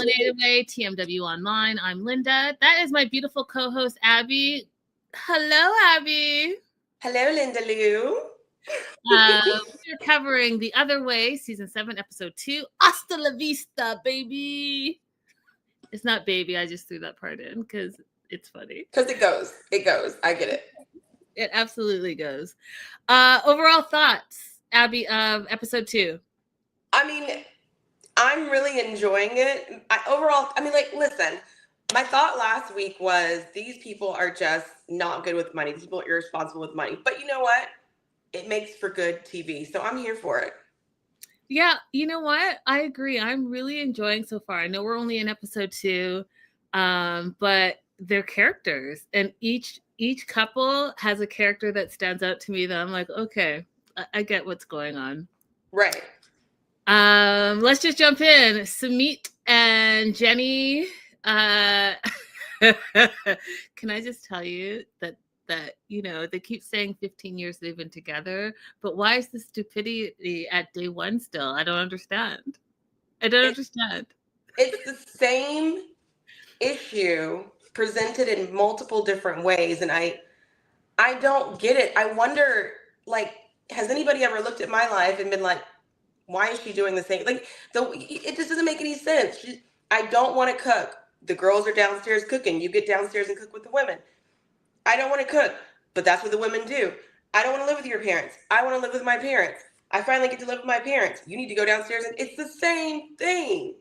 Holiday Away, TMW Online. I'm Linda. That is my beautiful co-host, Abby. Hello, Abby. Hello, Linda Lou. We're covering The Other Way, Season 7, Episode 2. Hasta la vista, baby. It's not baby. I just threw that part in because it's funny. Because it goes. It goes. I get it. It absolutely goes. Overall thoughts, Abby, of Episode 2? I mean, I'm really enjoying it. Listen, my thought last week was these people are just not good with money. These people are irresponsible with money. But you know what? It makes for good TV. So I'm here for it. Yeah, you know what? I agree. I'm really enjoying so far. I know we're only in episode 2, but they're characters, and each couple has a character that stands out to me that I'm like, okay, I get what's going on. Right. Let's just jump in. Sumit and Jenny. Can I just tell you that they keep saying 15 years they've been together, but why is the stupidity at day 1 still? I don't understand. It's the same issue presented in multiple different ways, and I don't get it. I wonder, has anybody ever looked at my life and been like, why is she doing the same? It just doesn't make any sense. I don't want to cook. The girls are downstairs cooking. You get downstairs and cook with the women. I don't want to cook, but that's what the women do. I don't want to live with your parents. I want to live with my parents. I finally get to live with my parents. You need to go downstairs, and it's the same thing.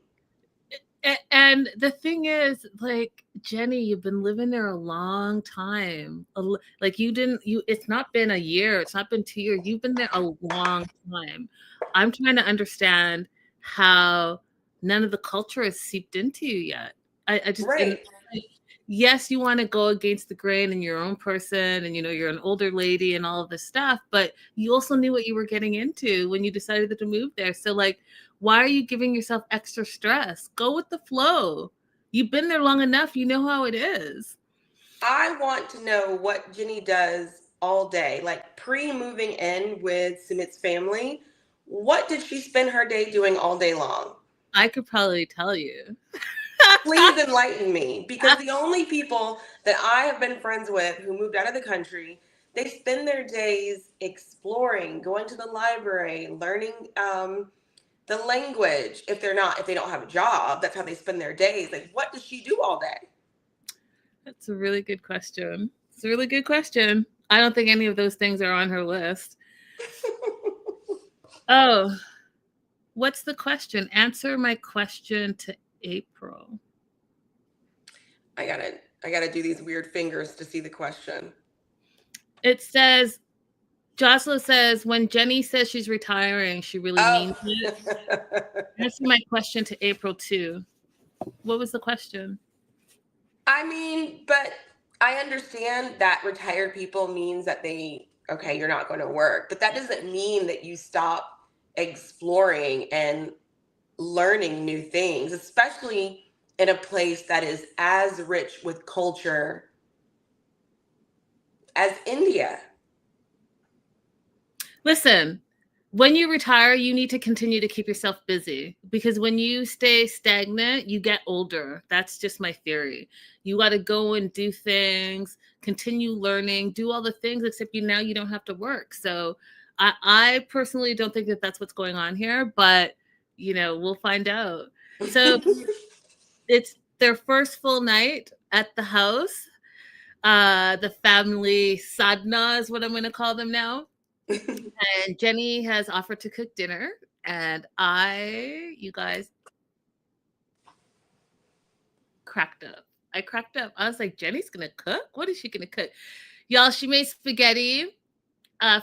And the thing is, like, Jenny, you've been living there a long time. It's not been a year. It's not been 2 years. You've been there a long time. I'm trying to understand how none of the culture has seeped into you yet. I just, right. Yes, you want to go against the grain and your own person, and you're an older lady and all of this stuff, but you also knew what you were getting into when you decided to move there. So, like, why are you giving yourself extra stress? Go with the flow. You've been there long enough. You know how it is. I want to know what Jenny does all day, like pre-moving in with Sumit's family. What did she spend her day doing all day long? I could probably tell you. Please enlighten me, because the only people that I have been friends with who moved out of the country, they spend their days exploring, going to the library, learning the language. If they don't have a job, that's how they spend their days. Like, what does she do all day? That's a really good question. It's a really good question. I don't think any of those things are on her list. Oh, what's the question? Answer my question to April. I gotta do these weird fingers to see the question. It says, Jocelyn says, when Jenny says she's retiring, she really means it. Answer my question to April too. What was the question? I mean, but I understand that retired people means that you're not going to work, but that doesn't mean that you stop exploring and learning new things, especially in a place that is as rich with culture as India. Listen, when you retire, you need to continue to keep yourself busy, because when you stay stagnant, you get older. That's just my theory. You got to go and do things, continue learning, do all the things, except now you don't have to work. So I personally don't think that that's what's going on here, but we'll find out. So it's their first full night at the house. The family sadhana is what I'm going to call them now. And Jenny has offered to cook dinner, and you guys, cracked up. I cracked up. I was like, Jenny's going to cook? What is she going to cook? Y'all, she made spaghetti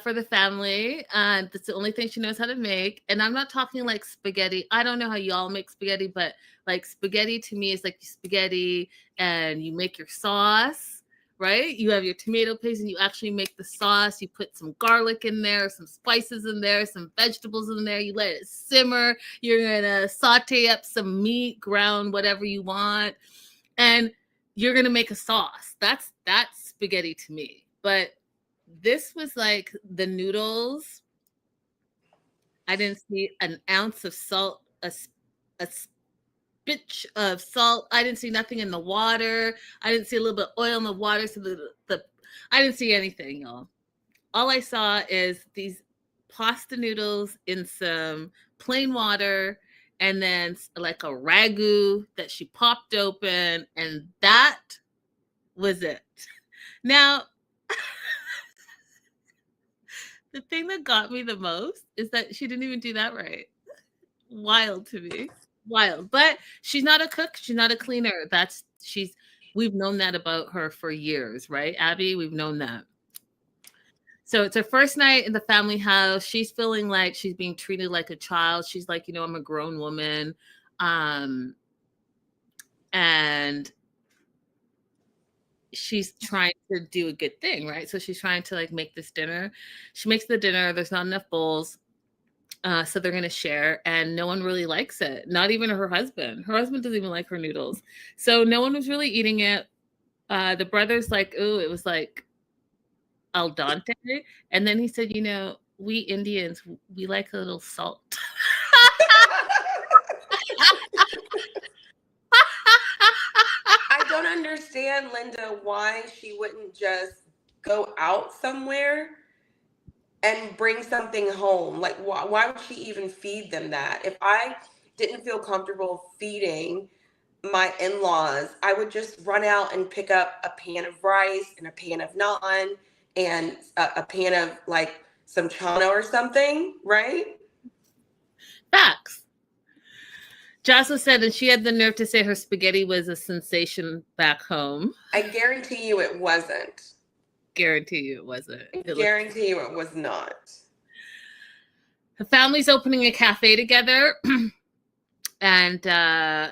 for the family, and that's the only thing she knows how to make. And I'm not talking like spaghetti. I don't know how y'all make spaghetti, but like spaghetti to me is like spaghetti, and you make your sauce. Right? You have your tomato paste and you actually make the sauce. You put some garlic in there, some spices in there, some vegetables in there. You let it simmer. You're going to saute up some meat, ground, whatever you want. And you're going to make a sauce. That's spaghetti to me. But this was like the noodles. I didn't see an ounce of salt, a bitch of salt. I didn't see nothing in the water. I didn't see a little bit of oil in the water. So I didn't see anything, y'all. All I saw is these pasta noodles in some plain water, and then like a ragu that she popped open, and that was it. Now, the thing that got me the most is that she didn't even do that right. Wild to me. Wild. But she's not a cook, she's not a cleaner. We've known that about her for years, right, Abby? We've known that. So it's her first night in the family house. She's feeling like she's being treated like a child. She's like, I'm a grown woman. And she's trying to do a good thing, right? So she's trying to like make this dinner. She makes the dinner. There's not enough bowls. So they're going to share, and no one really likes it. Not even her husband. Her husband doesn't even like her noodles. So no one was really eating it. The brother's like, ooh, it was like al dente. And then he said, we Indians, we like a little salt. I don't understand, Linda, why she wouldn't just go out somewhere and bring something home. Like, why would she even feed them that? If I didn't feel comfortable feeding my in-laws, I would just run out and pick up a pan of rice and a pan of naan and a pan of like some chana or something, right? Facts. Jocelyn said, and she had the nerve to say her spaghetti was a sensation back home. I guarantee you it wasn't. Guarantee you it wasn't. Guarantee you it was not. The family's opening a cafe together. And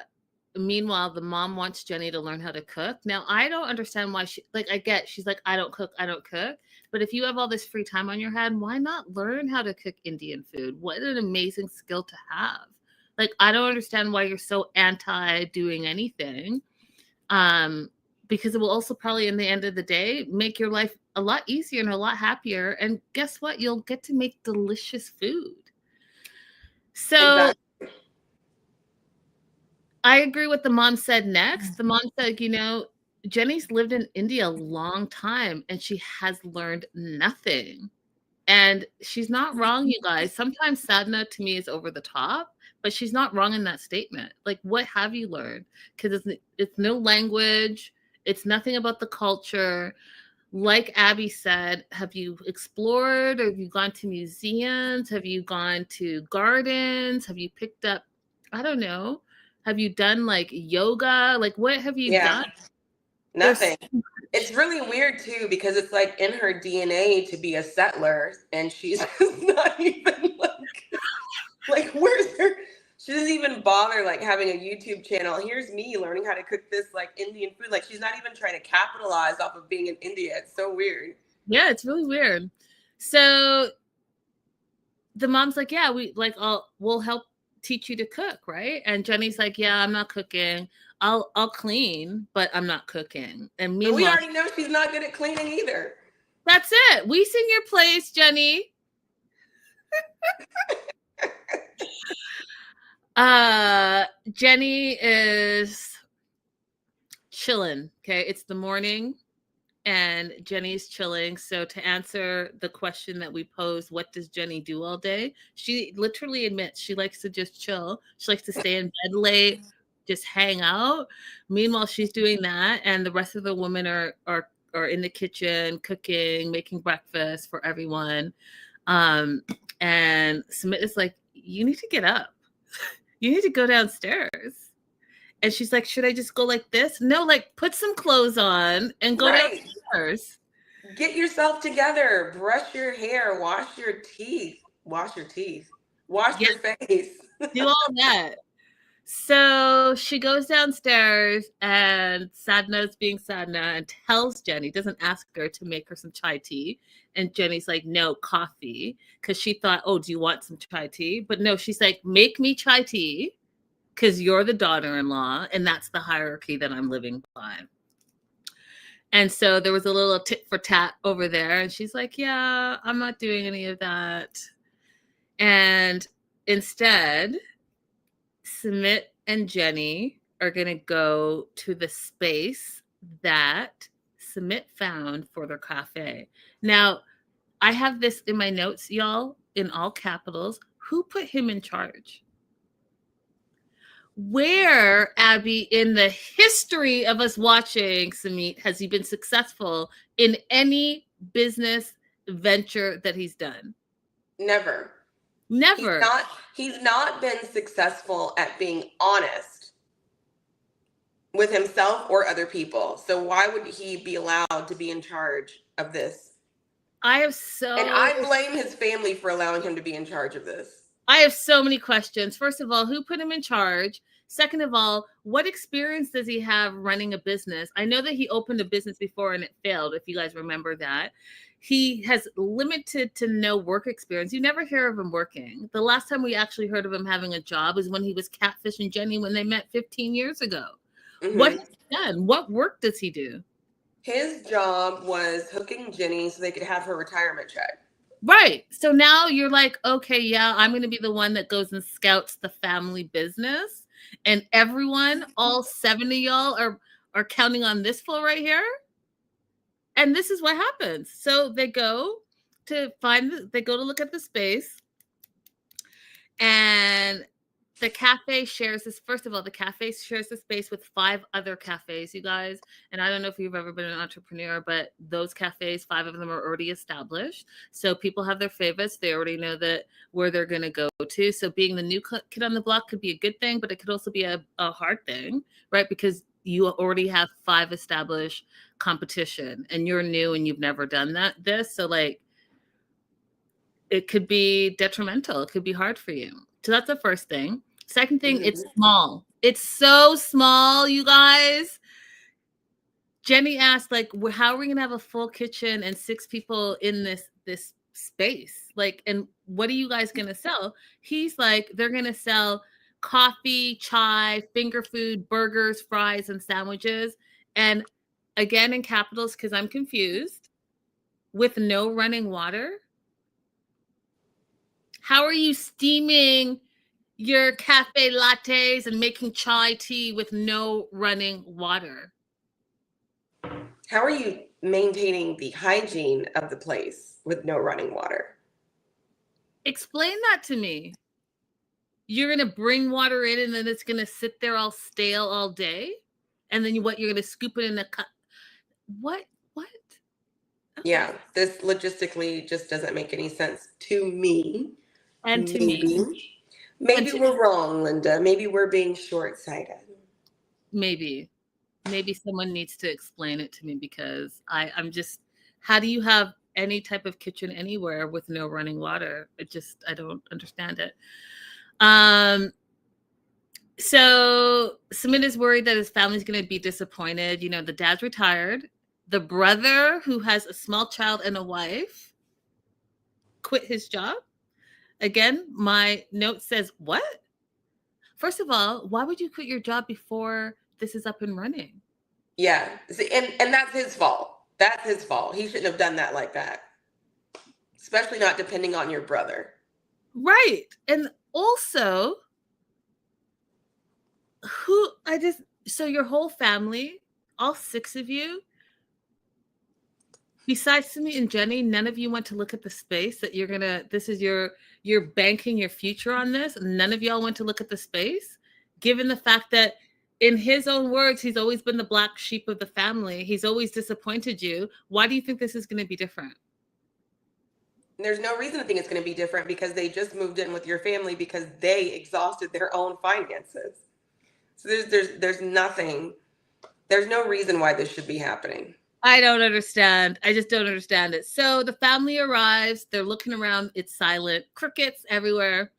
meanwhile, the mom wants Jenny to learn how to cook. Now, I don't understand why she's like, I don't cook. But if you have all this free time on your hand, why not learn how to cook Indian food? What an amazing skill to have. Like, I don't understand why you're so anti doing anything. Because it will also probably, in the end of the day, make your life a lot easier and a lot happier. And guess what? You'll get to make delicious food. So exactly. I agree with the mom said next. The mom said, Jenny's lived in India a long time and she has learned nothing. And she's not wrong, you guys. Sometimes sadhana to me is over the top, but she's not wrong in that statement. Like, what have you learned? Because it's no language. It's nothing about the culture. Like Abby said, have you explored, or have you gone to museums? Have you gone to gardens? Have you picked up, I don't know, have you done like yoga? Like, what have you done? Nothing. It's really weird too, because it's like in her DNA to be a settler, and she's just not even like where's her? She doesn't even bother like having a YouTube channel. Here's me learning how to cook this like Indian food. Like, she's not even trying to capitalize off of being in India. It's so weird. Yeah, it's really weird. So the mom's like, yeah, we'll help teach you to cook, right? And Jenny's like, yeah, I'm not cooking. I'll clean, but I'm not cooking. And meanwhile, we already know she's not good at cleaning either. That's it. We sing your place, Jenny. Jenny is chilling. Okay, it's the morning and Jenny's chilling. So to answer the question that we posed, what does Jenny do all day? She literally admits she likes to just chill. She likes to stay in bed late, just hang out. Meanwhile, she's doing that, and the rest of the women are in the kitchen cooking, making breakfast for everyone. And Sumit is like, you need to get up. You need to go downstairs. And she's like, should I just go like this? No, like, put some clothes on and go downstairs. Get yourself together. Brush your hair. Wash your teeth. Wash your face. Do all that. So she goes downstairs, and Sadhna's being Sadhna and tells Jenny, doesn't ask her to make her some chai tea. And Jenny's like, no, coffee. Because she thought, oh, do you want some chai tea? But no, she's like, make me chai tea because you're the daughter-in-law, and that's the hierarchy that I'm living by. And so there was a little tit for tat over there. And she's like, yeah, I'm not doing any of that. And instead, Sumit and Jenny are going to go to the space that Sumit found for their cafe. Now, I have this in my notes, y'all, in all capitals. Who put him in charge? Where, Abby, in the history of us watching Sumit, has he been successful in any business venture that he's done? Never. Never. He's not been successful at being honest with himself or other people. So why would he be allowed to be in charge of this? And I blame his family for allowing him to be in charge of this. I have so many questions. First of all, who put him in charge? Second of all, what experience does he have running a business? I know that he opened a business before and it failed, if you guys remember that. He has limited to no work experience. You never hear of him working. The last time we actually heard of him having a job is when he was catfishing Jenny when they met 15 years ago. Mm-hmm. What has he done? What work does he do? His job was hooking Jenny so they could have her retirement check. Right. So now you're like, okay, yeah, I'm going to be the one that goes and scouts the family business. And everyone, all 7 of y'all are counting on this fool right here. And this is what happens. So they go to look at the space. And the cafe shares this. First of all, the cafe shares the space with 5 other cafes, you guys. And I don't know if you've ever been an entrepreneur, but those cafes, 5 of them are already established. So people have their favorites. They already know that where they're going to go to. So being the new kid on the block could be a good thing, but it could also be a hard thing, right? Because you already have 5 established competition and you're new and you've never done this. So like, it could be detrimental. It could be hard for you. So that's the first thing. Second thing, it's small. It's so small, you guys. Jenny asked, like, how are we going to have a full kitchen and 6 people in this space? Like, and what are you guys going to sell? He's like, they're going to sell coffee, chai, finger food, burgers, fries, and sandwiches. And again, in capitals, because I'm confused, with no running water. How are you steaming your cafe lattes and making chai tea with no running water? How are you maintaining the hygiene of the place with no running water? Explain that to me. You're going to bring water in and then it's going to sit there all stale all day? And then you're going to scoop it in a cup? What? Okay. Yeah, this logistically just doesn't make any sense to me. And to me. Maybe we're wrong, Linda. Maybe we're being short-sighted. Maybe someone needs to explain it to me because I'm just, how do you have any type of kitchen anywhere with no running water? I don't understand it. So Sumit is worried that his family's going to be disappointed. You know, the dad's retired. The brother, who has a small child and a wife, quit his job. Again, my note says, what? First of all, why would you quit your job before this is up and running? Yeah. See, and that's his fault. That's his fault. He shouldn't have done that like that. Especially not depending on your brother. Right. And also, so your whole family, all 6 of you, besides Sumi and Jenny, none of you went to look at the space that you're banking your future on this. None of y'all went to look at the space, given the fact that in his own words, he's always been the black sheep of the family. He's always disappointed you. Why do you think this is going to be different? There's no reason to think it's going to be different because they just moved in with your family because they exhausted their own finances. So there's nothing. There's no reason why this should be happening. I don't understand. I just don't understand it. So the family arrives. They're looking around. It's silent. Crickets everywhere.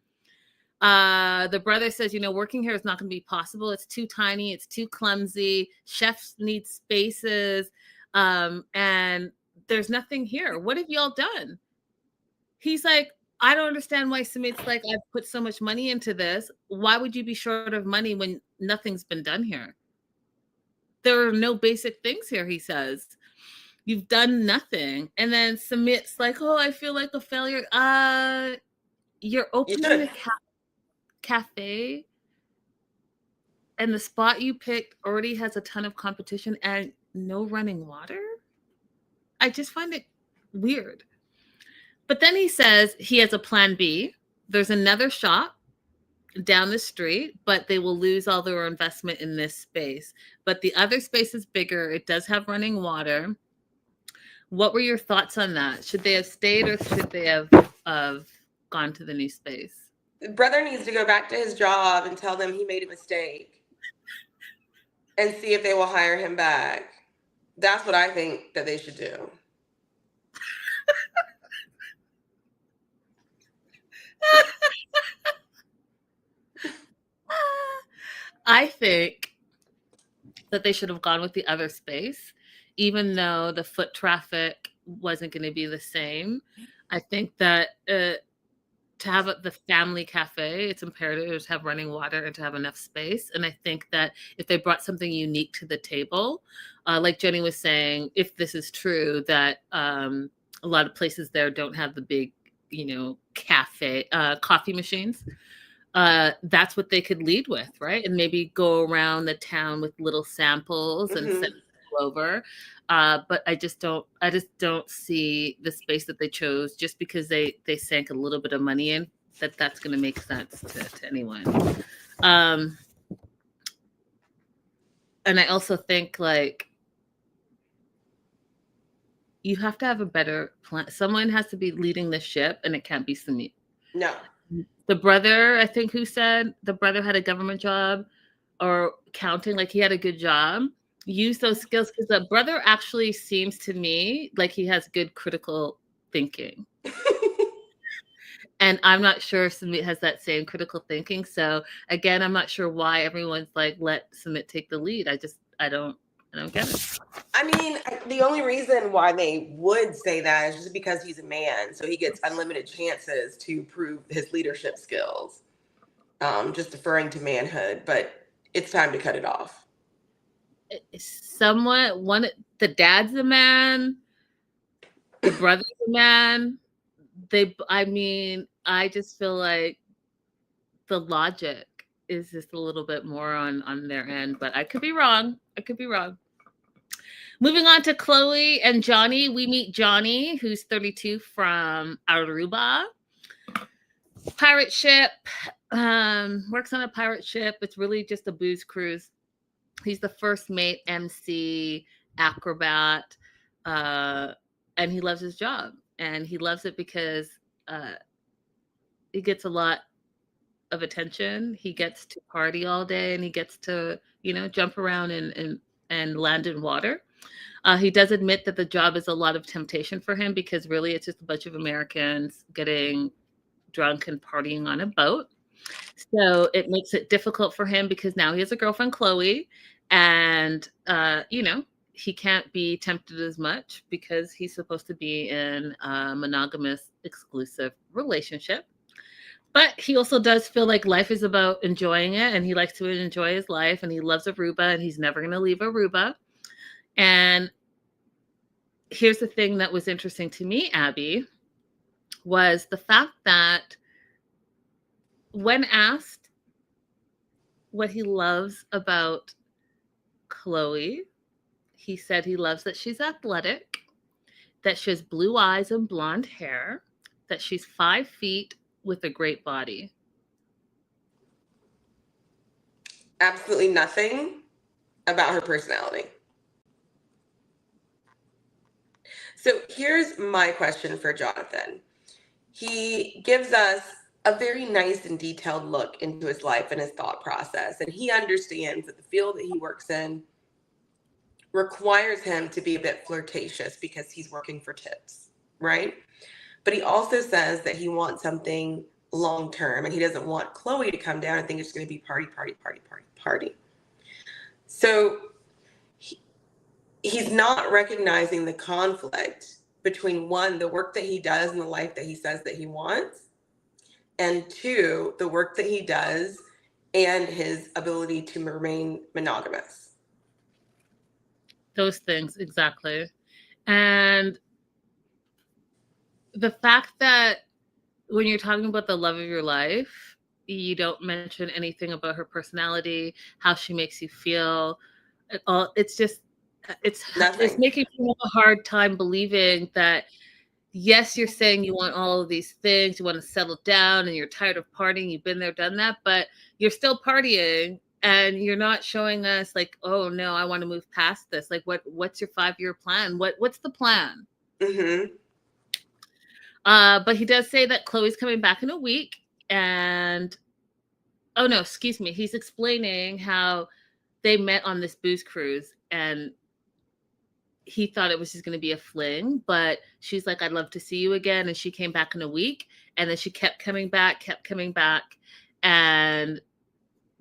The brother says, working here is not going to be possible. It's too tiny. It's too clumsy. Chefs need spaces. And there's nothing here. What have y'all done? He's like, I don't understand why Sumit's like, I've put so much money into this. Why would you be short of money when nothing's been done here? There are no basic things here, he says. You've done nothing. And then Sumit's like, oh, I feel like a failure. You're opening a cafe and the spot you picked already has a ton of competition and no running water? I just find it weird. But then he says he has a plan B. There's another shop down the street, but they will lose all their investment in this space. But the other space is bigger. It does have running water. What were your thoughts on that? Should they have stayed or should they have gone to the new space? The brother needs to go back to his job and tell them he made a mistake and see if they will hire him back. That's what I think that they should do. I think that they should have gone with the other space, even though the foot traffic wasn't going to be the same. I think that to have the family cafe, it's imperative to have running water and to have enough space. And I think that if they brought something unique to the table, like Jenny was saying, if this is true, that a lot of places there don't have the big, cafe, coffee machines. That's what they could lead with, right? And maybe go around the town with little samples and send people over. But I just don't see the space that they chose just because they sank a little bit of money in that's going to make sense to anyone. And I also think you have to have a better plan. Someone has to be leading the ship, and it can't be Sumit. No. The brother, I think, who said the brother had a government job or counting, he had a good job. Use those skills, because the brother actually seems to me like he has good critical thinking. And I'm not sure Sumit has that same critical thinking. So again, I'm not sure why everyone's let Sumit take the lead. I don't get it. I mean, the only reason why they would say that is just because he's a man, so he gets unlimited chances to prove his leadership skills. Just deferring to manhood, but it's time to cut it off. The dad's a man, the brother's a man. I just feel like the logic is just a little bit more on their end, but I could be wrong. Moving on to Chloe and Johnny. We meet Johnny, who's 32, from Aruba. Pirate ship. Works on a pirate ship. It's really just a booze cruise. He's the first mate, MC, acrobat, and he loves his job. And he loves it because he gets a lot of attention. He gets to party all day, and he gets to, jump around and land in water. He does admit that the job is a lot of temptation for him because really it's just a bunch of Americans getting drunk and partying on a boat. So it makes it difficult for him because now he has a girlfriend, Chloe, and, he can't be tempted as much because he's supposed to be in a monogamous, exclusive relationship. But he also does feel like life is about enjoying it, and he likes to enjoy his life, and he loves Aruba, and he's never going to leave Aruba. And here's the thing that was interesting to me, Abby, was the fact that when asked what he loves about Chloe, he said he loves that she's athletic, that she has blue eyes and blonde hair, that she's 5 feet with a great body. Absolutely nothing about her personality. So here's my question for Jonathan. He gives us a very nice and detailed look into his life and his thought process. And he understands that the field that he works in requires him to be a bit flirtatious because he's working for tips, right? But he also says that he wants something long-term, and he doesn't want Chloe to come down and think it's going to be party. So he's not recognizing the conflict between, one, the work that he does and the life that he says that he wants, and two, the work that he does and his ability to remain monogamous. Those things, exactly. And the fact that when you're talking about the love of your life, You don't mention anything about her personality, how she makes you feel. It's just it's Nothing. making me have a hard time believing that yes, you're saying you want all of these things, you want to settle down and you're tired of partying, you've been there, done that, but you're still partying and you're not showing us like, oh no, I want to move past this. Like what's your 5-year plan? What's the plan? Mm-hmm. But he does say that Chloe's coming back in a week and oh no, excuse me. He's explaining how they met on this booze cruise and he thought it was just going to be a fling, but she's like, I'd love to see you again. And she came back in a week and then she kept coming back. And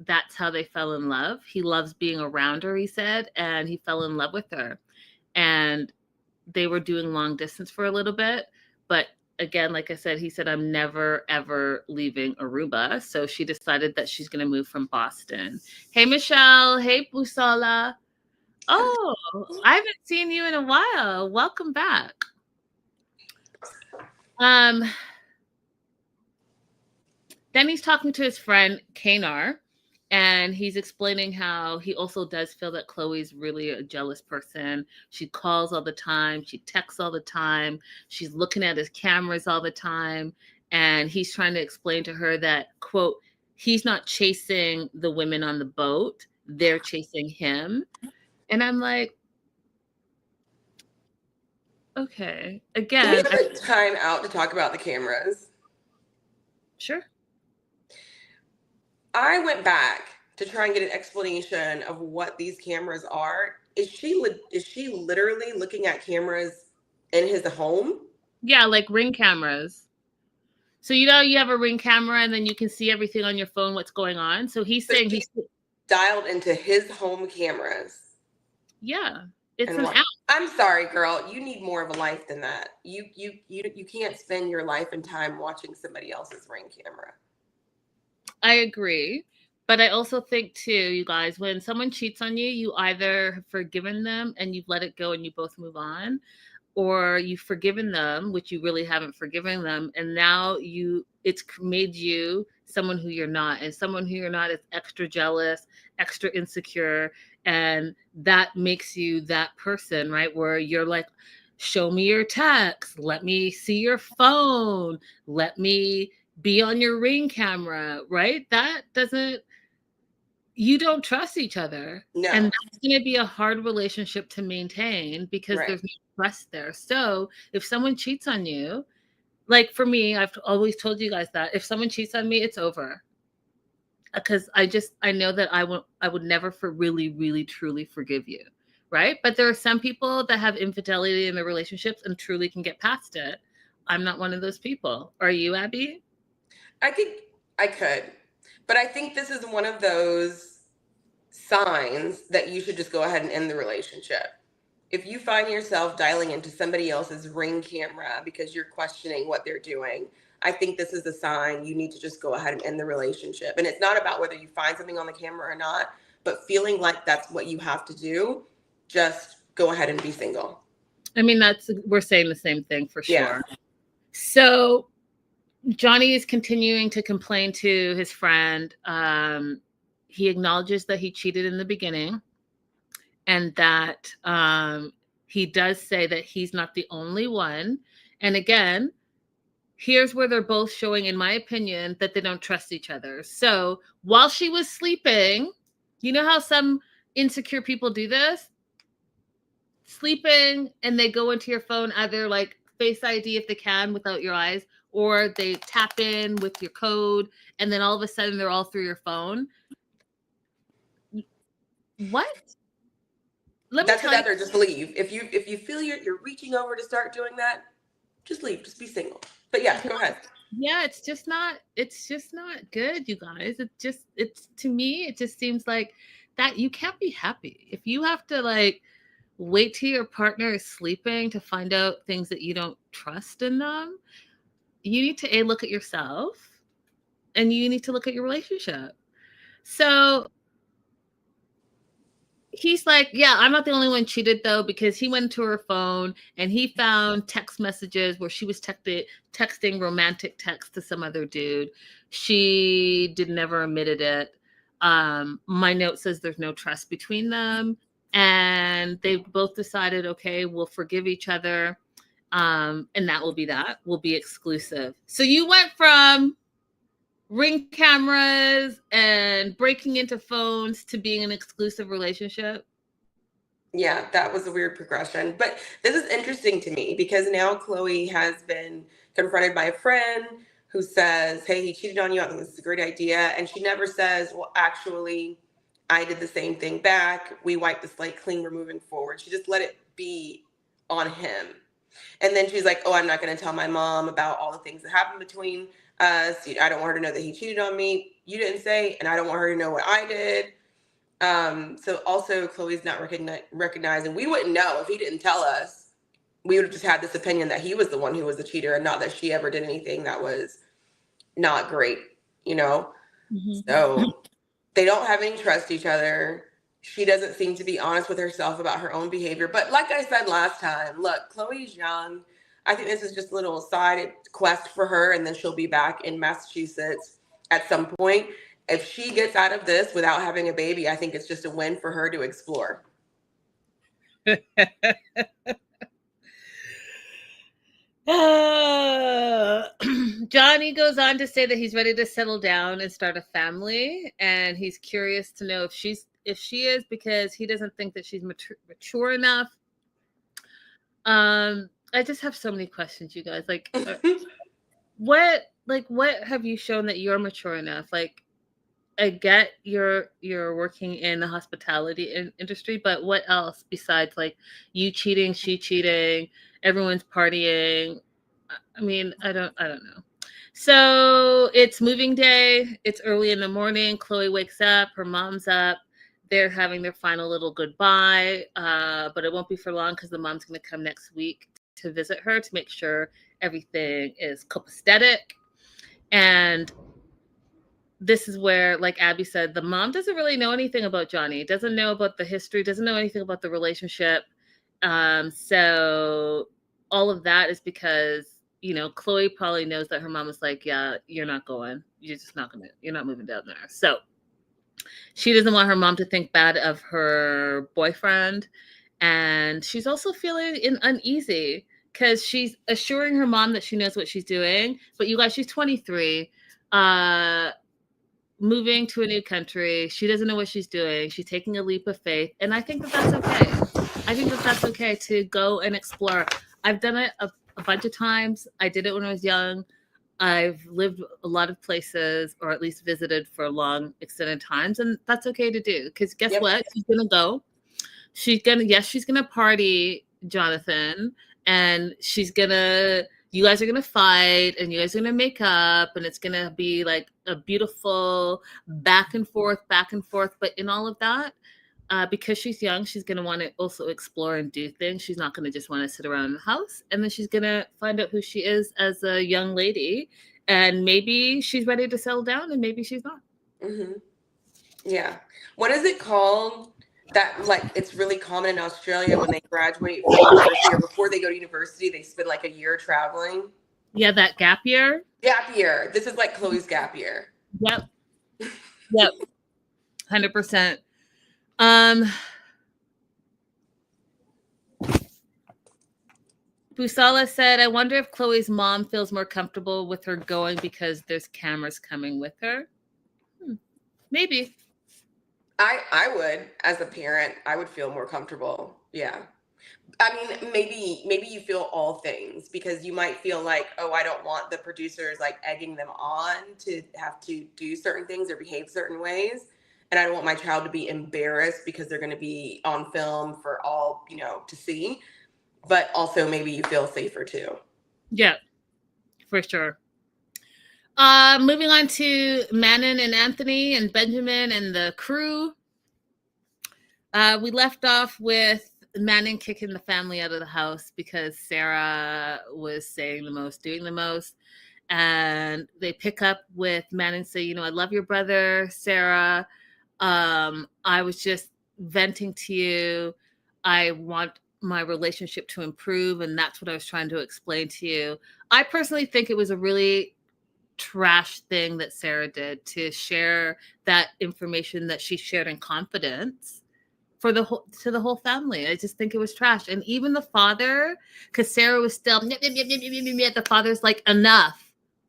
that's how they fell in love. He loves being around her, he said, and he fell in love with her. And they were doing long distance for a little bit. But again, like I said, he said, I'm never, ever leaving Aruba. So she decided that she's going to move from Boston. Hey, Michelle. Hey, Busola. Oh, I haven't seen you in a while. Welcome back. Then he's talking to his friend Kanar, and he's explaining how he also does feel that Chloe's really a jealous person. She calls all the time, she texts all the time, she's looking at his cameras all the time, and he's trying to explain to her that, quote, he's not chasing the women on the boat, they're chasing him. And I'm like, okay. Again, Can we have a time out to talk about the cameras? Sure. I went back to try and get an explanation of what these cameras are. Is she literally looking at cameras in his home? Yeah, like Ring cameras. So you know you have a Ring camera and then you can see everything on your phone, what's going on. So he's saying he's dialed into his home cameras. Yeah. It's an app. I'm sorry, girl. You need more of a life than that. You can't spend your life and time watching somebody else's Ring camera. I agree. But I also think too, you guys, when someone cheats on you, you either have forgiven them and you've let it go and you both move on, or you've forgiven them, which you really haven't forgiven them, and now it's made you someone who you're not, and someone who you're not is extra jealous, extra insecure, and that makes you that person, right? Where you're like, show me your text, let me see your phone, let me be on your Ring camera, right? You don't trust each other. No. And that's going to be a hard relationship to maintain because there's no trust there. So if someone cheats on you, like for me, I've always told you guys that if someone cheats on me, it's over. Because I know that I would never really, really, truly forgive you. Right. But there are some people that have infidelity in their relationships and truly can get past it. I'm not one of those people. Are you, Abby? I think I could. But I think this is one of those signs that you should just go ahead and end the relationship. If you find yourself dialing into somebody else's Ring camera because you're questioning what they're doing, I think this is a sign you need to just go ahead and end the relationship. And it's not about whether you find something on the camera or not, but feeling like that's what you have to do, just go ahead and be single. I mean, we're saying the same thing for sure. Yeah. So Johnny is continuing to complain to his friend. He acknowledges that he cheated in the beginning and that he does say that he's not the only one. And again, here's where they're both showing, in my opinion, that they don't trust each other. So while she was sleeping, you know how some insecure people do this? Sleeping and they go into your phone, either like Face ID if they can without your eyes, or they tap in with your code and then all of a sudden they're all through your phone. What? That's another, just leave. If you feel you're reaching over to start doing that, just leave. Just be single. But yeah, go ahead. Yeah, it's just not good, you guys. It's to me, it just seems like that you can't be happy. If you have to like wait till your partner is sleeping to find out things that you don't trust in them, you need to look at yourself and you need to look at your relationship. So he's like, yeah, I'm not the only one cheated though, because he went to her phone and he found text messages where she was texting romantic texts to some other dude. She did never admitted it. My note says there's no trust between them, and they both decided, okay, we'll forgive each other, and that will be that. Will be exclusive. So you went from Ring cameras and breaking into phones to being an exclusive relationship. Yeah, that was a weird progression. But this is interesting to me because now Chloe has been confronted by a friend who says, hey, he cheated on you. I think this is a great idea. And she never says, well, actually, I did the same thing back. We wiped the slate clean. We're moving forward. She just let it be on him. And then she's like, oh, I'm not going to tell my mom about all the things that happened between us. I don't want her to know that he cheated on me. You didn't say, and I don't want her to know what I did. So also Chloe's not recognizing. We wouldn't know if he didn't tell us. We would have just had this opinion that he was the one who was the cheater and not that she ever did anything that was not great, you know? Mm-hmm. So they don't have any trust each other. She doesn't seem to be honest with herself about her own behavior. But like I said last time, look, Chloe's young. I think this is just a little side quest for her, and then she'll be back in Massachusetts at some point. If she gets out of this without having a baby, I think it's just a win for her to explore. Johnny goes on to say that he's ready to settle down and start a family, and he's curious to know if she is, because he doesn't think that she's mature enough. I just have so many questions, you guys. Like, what have you shown that you're mature enough? Like, I get you're working in the hospitality industry, but what else besides like you cheating, she cheating, everyone's partying? I mean, I don't know. So it's moving day. It's early in the morning. Chloe wakes up. Her mom's up. They're having their final little goodbye, but it won't be for long because the mom's going to come next week to visit her to make sure everything is copacetic. And this is where, like Abby said, the mom doesn't really know anything about Johnny, doesn't know about the history, doesn't know anything about the relationship. So all of that is because, Chloe probably knows that her mom is like, yeah, you're not going. You're not moving down there. So she doesn't want her mom to think bad of her boyfriend. And she's also feeling uneasy because she's assuring her mom that she knows what she's doing. But you guys, she's 23. Moving to a new country. She doesn't know what she's doing. She's taking a leap of faith. And I think that that's okay. I think that that's okay to go and explore. I've done it a bunch of times. I did it when I was young. I've lived a lot of places, or at least visited for long extended times. And that's okay to do. Because guess what? She's going to go. She's going to party, Jonathan. And you guys are going to fight, and you guys are going to make up, and it's going to be like a beautiful back and forth. But in all of that, because she's young, she's going to want to also explore and do things. She's not going to just want to sit around the house. And then she's going to find out who she is as a young lady. And maybe she's ready to settle down, and maybe she's not. Mm-hmm. Yeah. What is it called? That, like, it's really common in Australia when they graduate from university or before they go to university, they spend like a year traveling. Yeah, that gap year. Gap year. This is like Chloe's gap year. Yep. 100%. Busala said, I wonder if Chloe's mom feels more comfortable with her going because there's cameras coming with her. Maybe. I would, as a parent, I would feel more comfortable. Yeah. I mean, maybe you feel all things, because you might feel like, oh, I don't want the producers like egging them on to have to do certain things or behave certain ways. And I don't want my child to be embarrassed because they're going to be on film for all, to see. But also maybe you feel safer too. Yeah, for sure. Moving on to Manon and Anthony and Benjamin and the crew. We left off with Manon kicking the family out of the house because Sarah was saying the most, doing the most. And they pick up with Manon say, I love your brother, Sarah. I was just venting to you. I want my relationship to improve, and that's what I was trying to explain to you. I personally think it was a really trash thing that Sarah did to share that information that she shared in confidence for the whole family. I just think it was trash. And even the father, because Sarah was still the father's like, enough.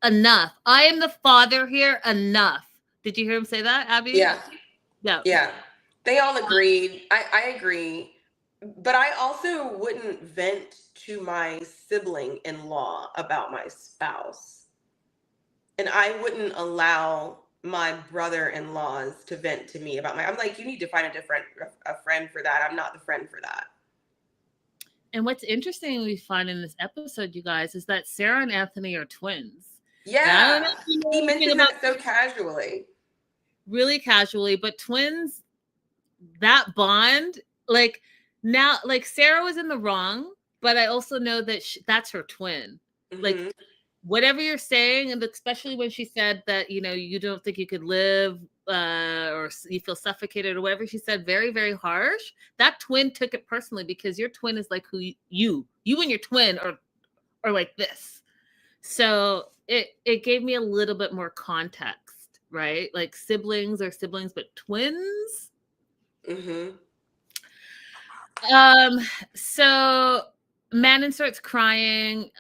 I am the father here, enough. Did you hear him say that, Abby? Yeah. They all agreed. I agree. But I also wouldn't vent to my sibling-in-law about my spouse. And I wouldn't allow my brother-in-laws to vent to me about I'm like, you need to find a friend for that. I'm not the friend for that. And what's interesting we find in this episode, you guys, is that Sarah and Anthony are twins. Yeah. He mentioned that so casually. Really casually, but twins, that bond, like now, like Sarah was in the wrong, but I also know that that's her twin. Mm-hmm. Like whatever you're saying, and especially when she said that, you know, you don't think you could live or you feel suffocated or whatever she said, very, very harsh. That twin took it personally because your twin is like who you and your twin are like this. So it gave me a little bit more context, right? Like siblings are siblings, but twins. Mm-hmm. So Manon starts crying.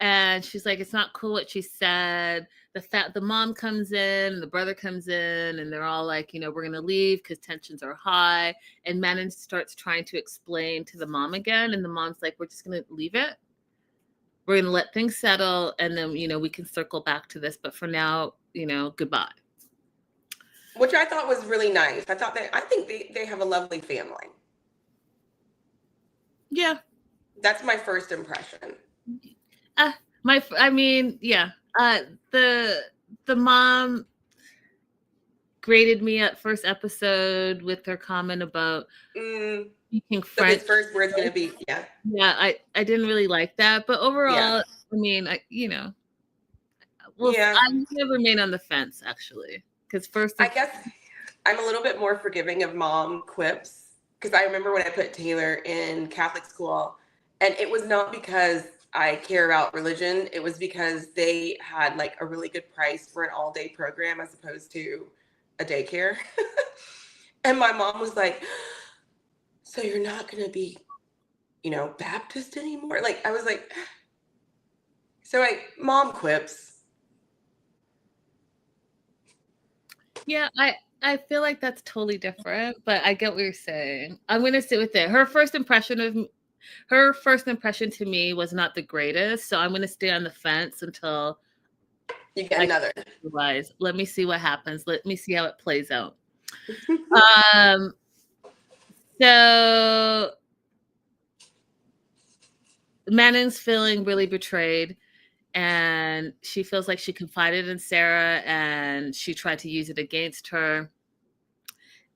And she's like, it's not cool what she said. The mom comes in and the brother comes in and they're all like, you know, we're going to leave because tensions are high. And Manon starts trying to explain to the mom again. And the mom's like, we're just going to leave it. We're going to let things settle. And then, you know, we can circle back to this. But for now, you know, goodbye. Which I thought was really nice. I think they have a lovely family. Yeah. That's my first impression. The mom graded me at first episode with her comment about speaking French. So his first word's going to be, yeah, I didn't really like that, but overall, I mean, I'm going to remain on the fence actually, because I guess I'm a little bit more forgiving of mom quips, because I remember when I put Taylor in Catholic school, and it was not because I care about religion. It was because they had like a really good price for an all-day program as opposed to a daycare. And my mom was like, so you're not going to be, you know, Baptist anymore? Like, I was like, so mom quips. Yeah, I feel like that's totally different, but I get what you're saying. I'm going to sit with it. Her first impression to me was not the greatest, so I'm going to stay on the fence until you get another. Otherwise, let me see what happens. Let me see how it plays out. So Manon's feeling really betrayed, and she feels like she confided in Sarah, and she tried to use it against her.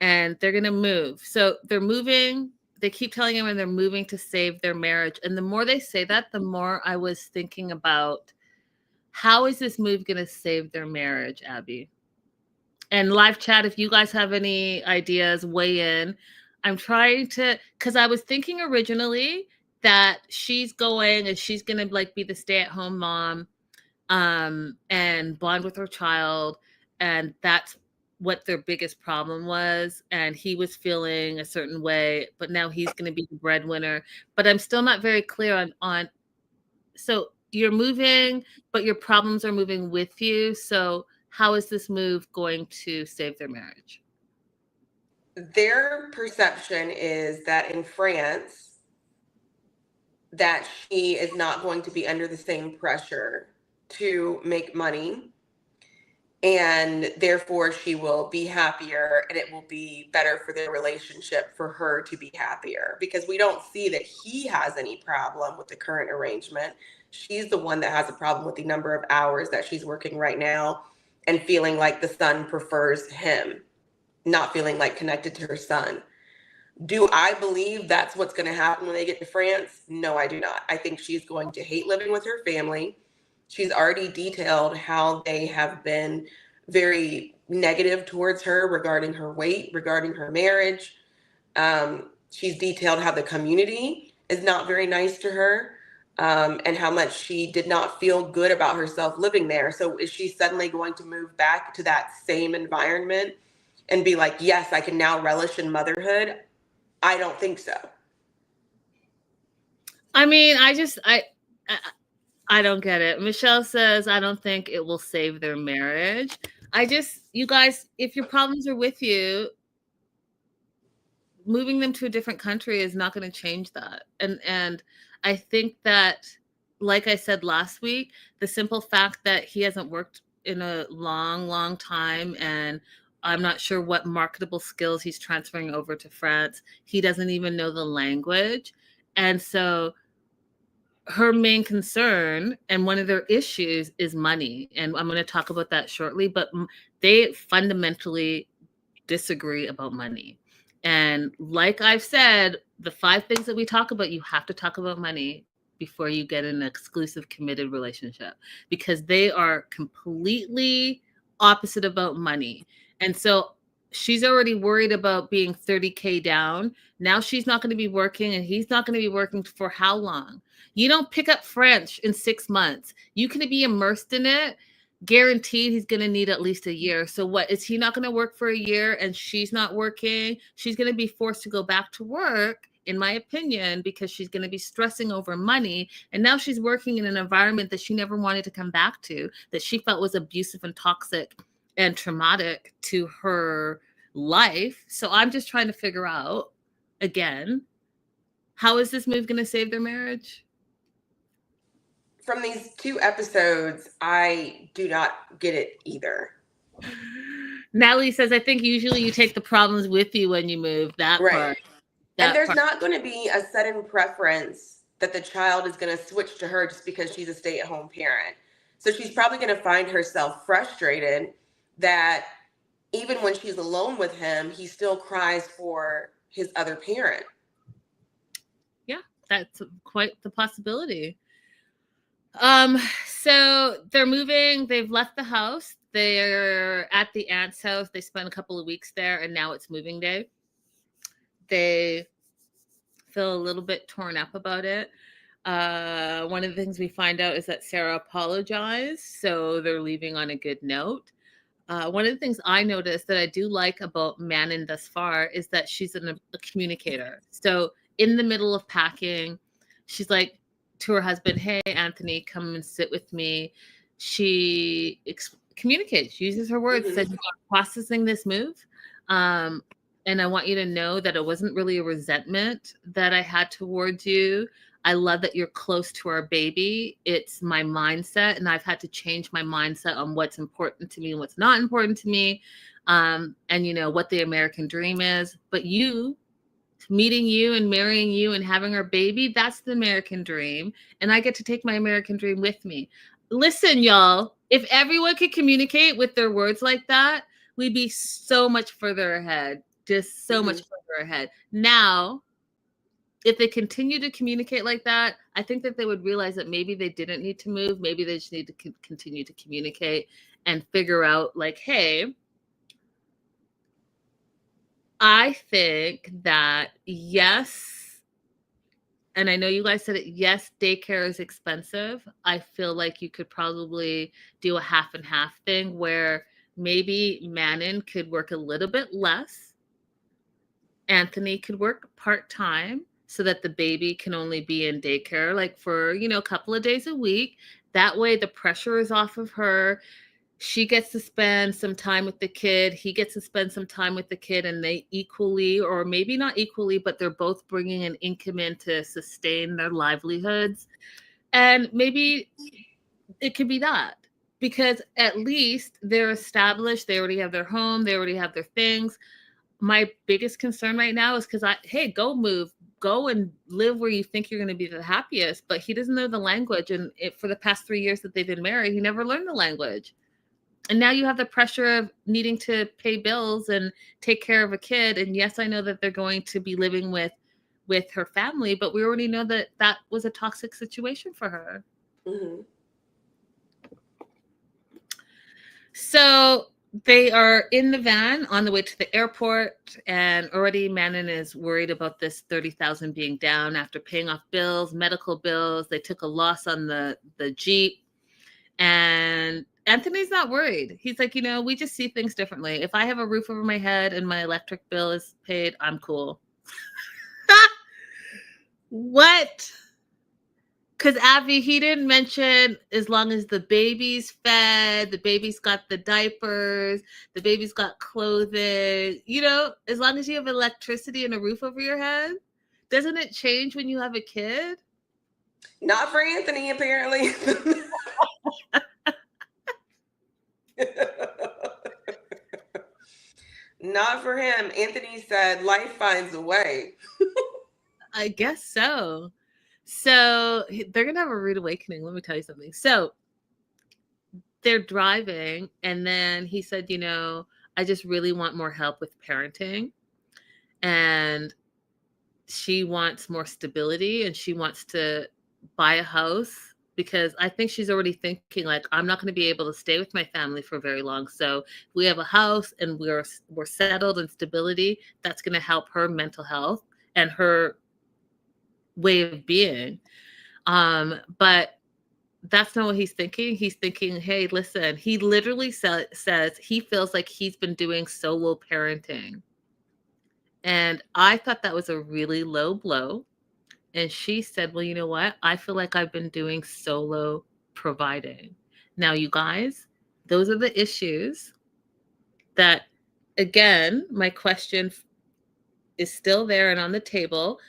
And they're going to move. So they're moving. They keep telling him, and they're moving to save their marriage. And the more they say that, the more I was thinking about, how is this move going to save their marriage, Abby? And live chat, if you guys have any ideas, weigh in. I'm trying to, because I was thinking originally that she's going and she's going to like be the stay-at-home mom and bond with her child. And that's what their biggest problem was, and he was feeling a certain way, but now he's going to be the breadwinner. But I'm still not very clear on so you're moving, but your problems are moving with you. So how is this move going to save their marriage? Their perception is that in France, that she is not going to be under the same pressure to make money, and therefore she will be happier, and it will be better for their relationship for her to be happier, because we don't see that he has any problem with the current arrangement. She's the one that has a problem with the number of hours that she's working right now and feeling like the son prefers him, not feeling like connected to her son. Do I believe that's what's going to happen when they get to France? No, I do not. I think she's going to hate living with her family. She's already detailed how they have been very negative towards her regarding her weight, regarding her marriage. She's detailed how the community is not very nice to her, and how much she did not feel good about herself living there. So is she suddenly going to move back to that same environment and be like, yes, I can now relish in motherhood? I don't think so. I mean, I don't get it. Michelle says, I don't think it will save their marriage. You guys, if your problems are with you, moving them to a different country is not going to change that. And I think that, like I said last week, the simple fact that he hasn't worked in a long time, and I'm not sure what marketable skills he's transferring over to France. He doesn't even know the language. And so her main concern and one of their issues is money. And I'm going to talk about that shortly, but they fundamentally disagree about money. And like I've said, the 5 things that we talk about, you have to talk about money before you get an exclusive committed relationship, because they are completely opposite about money. And so she's already worried about being 30K down. Now she's not going to be working, and he's not going to be working for how long? You don't pick up French in 6 months. You can be immersed in it. Guaranteed he's going to need at least a year. So what, is he not going to work for a year and she's not working? She's going to be forced to go back to work, in my opinion, because she's going to be stressing over money. And now she's working in an environment that she never wanted to come back to, that she felt was abusive and toxic and traumatic to her life. So I'm just trying to figure out, again, how is this move going to save their marriage? From these 2 episodes, I do not get it either. Natalie says, I think usually you take the problems with you when you move. That right. part. And there's not going to be a sudden preference that the child is going to switch to her just because she's a stay-at-home parent. So she's probably going to find herself frustrated that even when she's alone with him, he still cries for his other parent. Yeah, that's quite the possibility. So they're moving. They've left the house. They're at the aunt's house. They spent a couple of weeks there, and now it's moving day. They feel a little bit torn up about it. One of the things we find out is that Sarah apologized, so they're leaving on a good note. One of the things I noticed that I do like about Manon thus far is that she's a communicator. So in the middle of packing, she's like to her husband, hey, Anthony, come and sit with me. She communicates, uses her words, says, I'm processing this move. And I want you to know that it wasn't really a resentment that I had towards you. I love that you're close to our baby. It's my mindset, and I've had to change my mindset on what's important to me and what's not important to me, and what the American dream is. But meeting you and marrying you and having our baby, that's the American dream, and I get to take my American dream with me. Listen, y'all, if everyone could communicate with their words like that, we'd be so much further ahead, just so much further ahead. Now, if they continue to communicate like that, I think that they would realize that maybe they didn't need to move. Maybe they just need to continue to communicate and figure out, like, hey, I think that, yes, and I know you guys said it, yes, daycare is expensive. I feel like you could probably do a half and half thing where maybe Manon could work a little bit less. Anthony could work part-time, so that the baby can only be in daycare like for, a couple of days a week. That way the pressure is off of her. She gets to spend some time with the kid. He gets to spend some time with the kid, and they equally, or maybe not equally, but they're both bringing an income in to sustain their livelihoods. And maybe it could be that, because at least they're established. They already have their home. They already have their things. My biggest concern right now is because go move, go and live where you think you're going to be the happiest. But he doesn't know the language. And for the past 3 years that they've been married, he never learned the language. And now you have the pressure of needing to pay bills and take care of a kid. And yes, I know that they're going to be living with her family, but we already know that that was a toxic situation for her. So They are in the van on the way to the airport, and already Manon is worried about this 30,000 being down after paying off bills, medical bills. They took a loss on the Jeep, and Anthony's not worried. He's like, we just see things differently. If I have a roof over my head and my electric bill is paid, I'm cool. What? Because Abby, he didn't mention as long as the baby's fed, the baby's got the diapers, the baby's got clothing, as long as you have electricity and a roof over your head. Doesn't it change when you have a kid? Not for Anthony, apparently. Not for him. Anthony said life finds a way. I guess so. So they're going to have a rude awakening. Let me tell you something. So they're driving, and then he said, I just really want more help with parenting. And she wants more stability, and she wants to buy a house, because I think she's already thinking, like, I'm not going to be able to stay with my family for very long. So if we have a house and we're settled in stability, that's going to help her mental health and her way of being. But that's not what he's thinking. He's thinking, hey, listen, he literally says he feels like he's been doing solo parenting. And I thought that was a really low blow. And she said, well, you know what? I feel like I've been doing solo providing. Now, you guys, those are the issues that, again, my question is still there and on the table.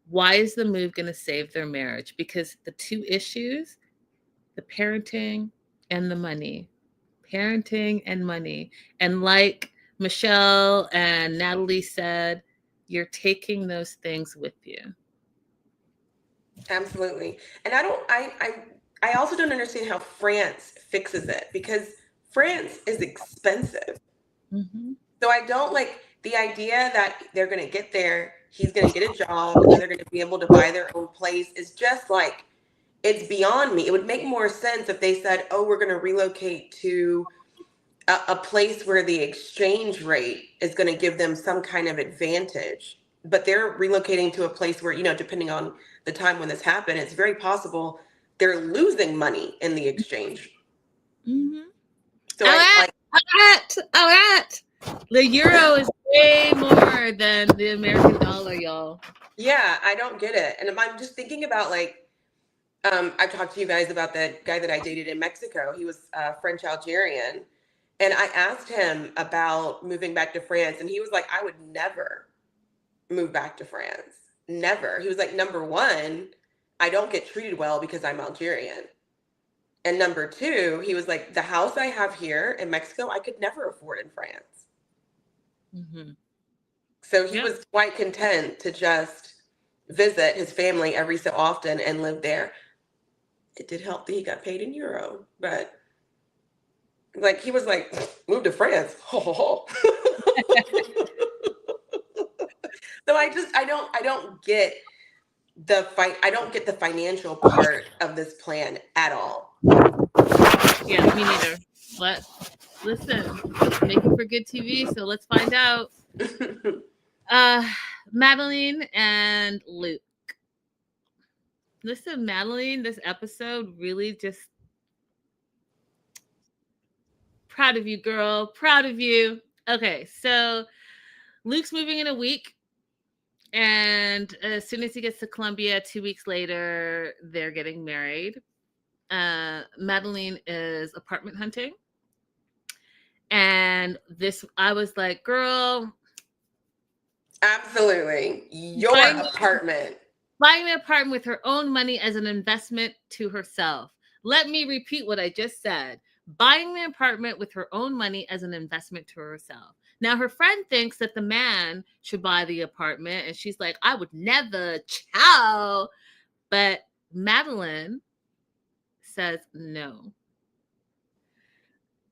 Why is the move going to save their marriage? Because the two issues, the parenting and the money. Parenting and money. And like Michelle and Natalie said, you're taking those things with you. Absolutely. And I also don't understand how France fixes it, because France is expensive. Mm-hmm. So I don't like the idea that they're going to get there, he's going to get a job, and then they're going to be able to buy their own place. Is just like, it's beyond me. It would make more sense if they said, oh, we're going to relocate to a place where the exchange rate is going to give them some kind of advantage. But they're relocating to a place where, depending on the time when this happened, it's very possible they're losing money in the exchange. Mm-hmm. So all right. The euro is way more than the American dollar, y'all. Yeah, I don't get it. And I'm just thinking about, like, I've talked to you guys about that guy that I dated in Mexico. He was French Algerian. And I asked him about moving back to France, and he was like, I would never move back to France. Never. He was like, number one, I don't get treated well because I'm Algerian. And number two, he was like, the house I have here in Mexico, I could never afford in France. Mm-hmm. So he was quite content to just visit his family every so often and live there. It did help that he got paid in euro, but like, he was like, move to France. So I don't get I don't get the financial part of this plan at all. Yeah, me neither. But listen, it's making for good TV, so let's find out. Madeline and Luke. Listen, Madeline, this episode really just proud of you, girl. Proud of you. Okay, so Luke's moving in a week. And as soon as he gets to Columbia, 2 weeks later, they're getting married. Madeline is apartment hunting. And I was like, girl. Absolutely. Your apartment. Buying an apartment with her own money as an investment to herself. Let me repeat what I just said. Buying the apartment with her own money as an investment to herself. Now, her friend thinks that the man should buy the apartment, and she's like, I would never, ciao. But Madeline says no.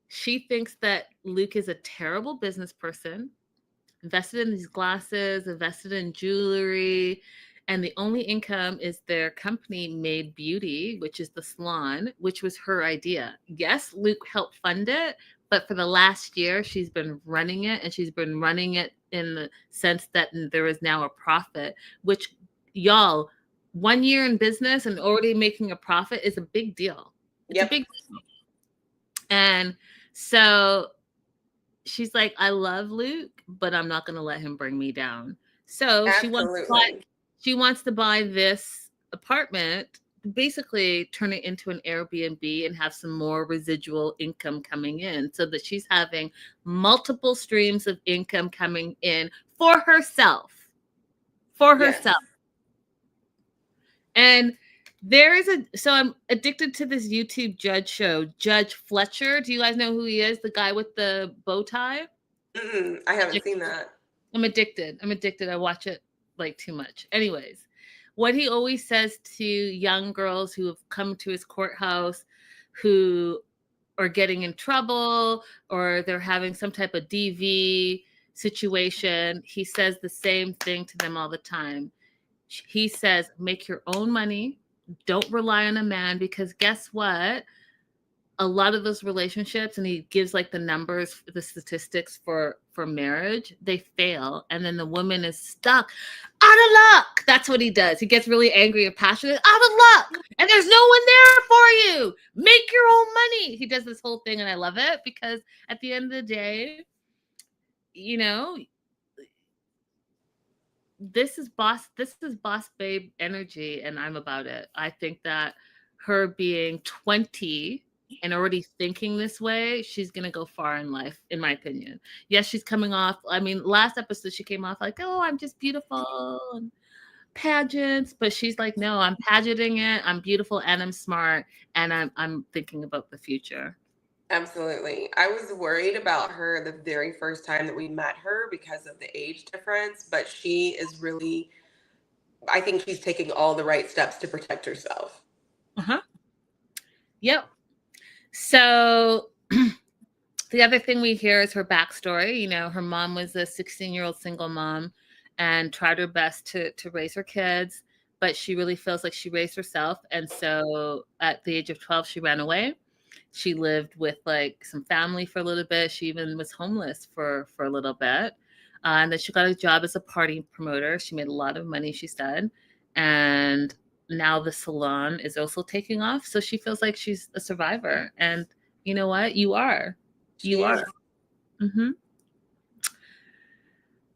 She thinks that Luke is a terrible business person, invested in these glasses, invested in jewelry, and the only income is their company Made Beauty, which is the salon, which was her idea. Yes, Luke helped fund it, But for the last year, she's been running it, and she's been running it in the sense that there is now a profit, which, y'all, 1 year in business and already making a profit is a big deal. It's a big deal. And so she's like, I love Luke, but I'm not going to let him bring me down. So she wants to buy this apartment, basically turn it into an Airbnb and have some more residual income coming in, so that she's having multiple streams of income coming in for herself. And so I'm addicted to this YouTube judge show, Judge Fletcher. Do you guys know who he is? The guy with the bow tie? I haven't seen that. I'm addicted. I watch it like too much. Anyways, what he always says to young girls who have come to his courthouse, who are getting in trouble or they're having some type of DV situation, he says the same thing to them all the time. He says, make your own money. Don't rely on a man, because guess what? A lot of those relationships, and he gives like the numbers, the statistics for marriage, they fail. And then the woman is stuck out of luck. That's what he does. He gets really angry and passionate, out of luck. And there's no one there for you. Make your own money. He does this whole thing, and I love it, because at the end of the day, you know, this is boss babe energy, and I'm about it. I think that her being 20 and already thinking this way, she's gonna go far in life, in my opinion. Yes, she's coming off, I mean, last episode she came off like, oh, I'm just beautiful and pageants, but she's like, no, I'm pageanting it, I'm beautiful and I'm smart, and I'm thinking about the future. Absolutely. I was worried about her the very first time that we met her because of the age difference, but she is really, I think she's taking all the right steps to protect herself. Yep. So the other thing we hear is her backstory. You know, her mom was a 16-year-old single mom and tried her best to raise her kids, but she really feels like she raised herself. And so at the age of 12, she ran away. She lived with like some family for a little bit. She even was homeless for a little bit. And then she got a job as a party promoter. She made a lot of money, she said. And now the salon is also taking off. So she feels like she's a survivor. And you know what? You are. You are. Mm-hmm.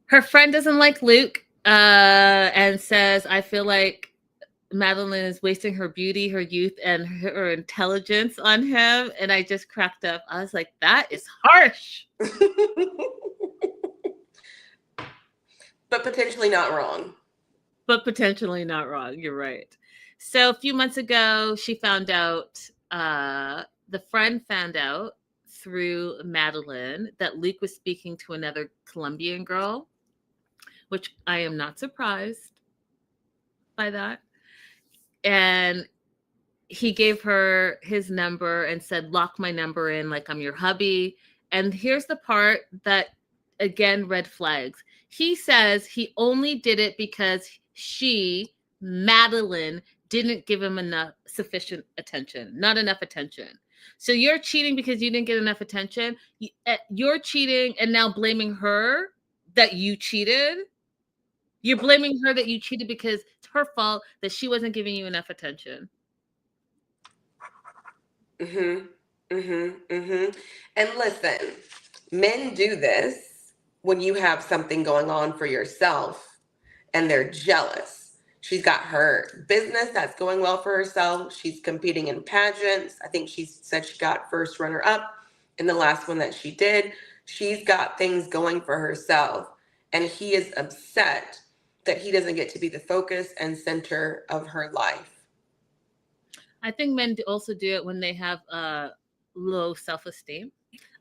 Her friend doesn't like Luke and says, I feel like Madeline is wasting her beauty, her youth, and her intelligence on him. And I just cracked up. I was like, that is harsh. But potentially not wrong. You're right. So a few months ago, she found out, the friend found out through Madeline that Luke was speaking to another Colombian girl, which I am not surprised by that. And he gave her his number and said, lock my number in like I'm your hubby. And here's the part that, again, red flags. He says he only did it because Madeline, didn't give him sufficient attention, not enough attention. So you're cheating because you didn't get enough attention. You're cheating and now blaming her that you cheated. You're blaming her that you cheated because it's her fault that she wasn't giving you enough attention. And listen, men do this when you have something going on for yourself and they're jealous. She's got her business that's going well for herself. She's competing in pageants. I think she said she got first runner up in the last one that she did. She's got things going for herself. And he is upset that he doesn't get to be the focus and center of her life. I think men also do it when they have low self-esteem.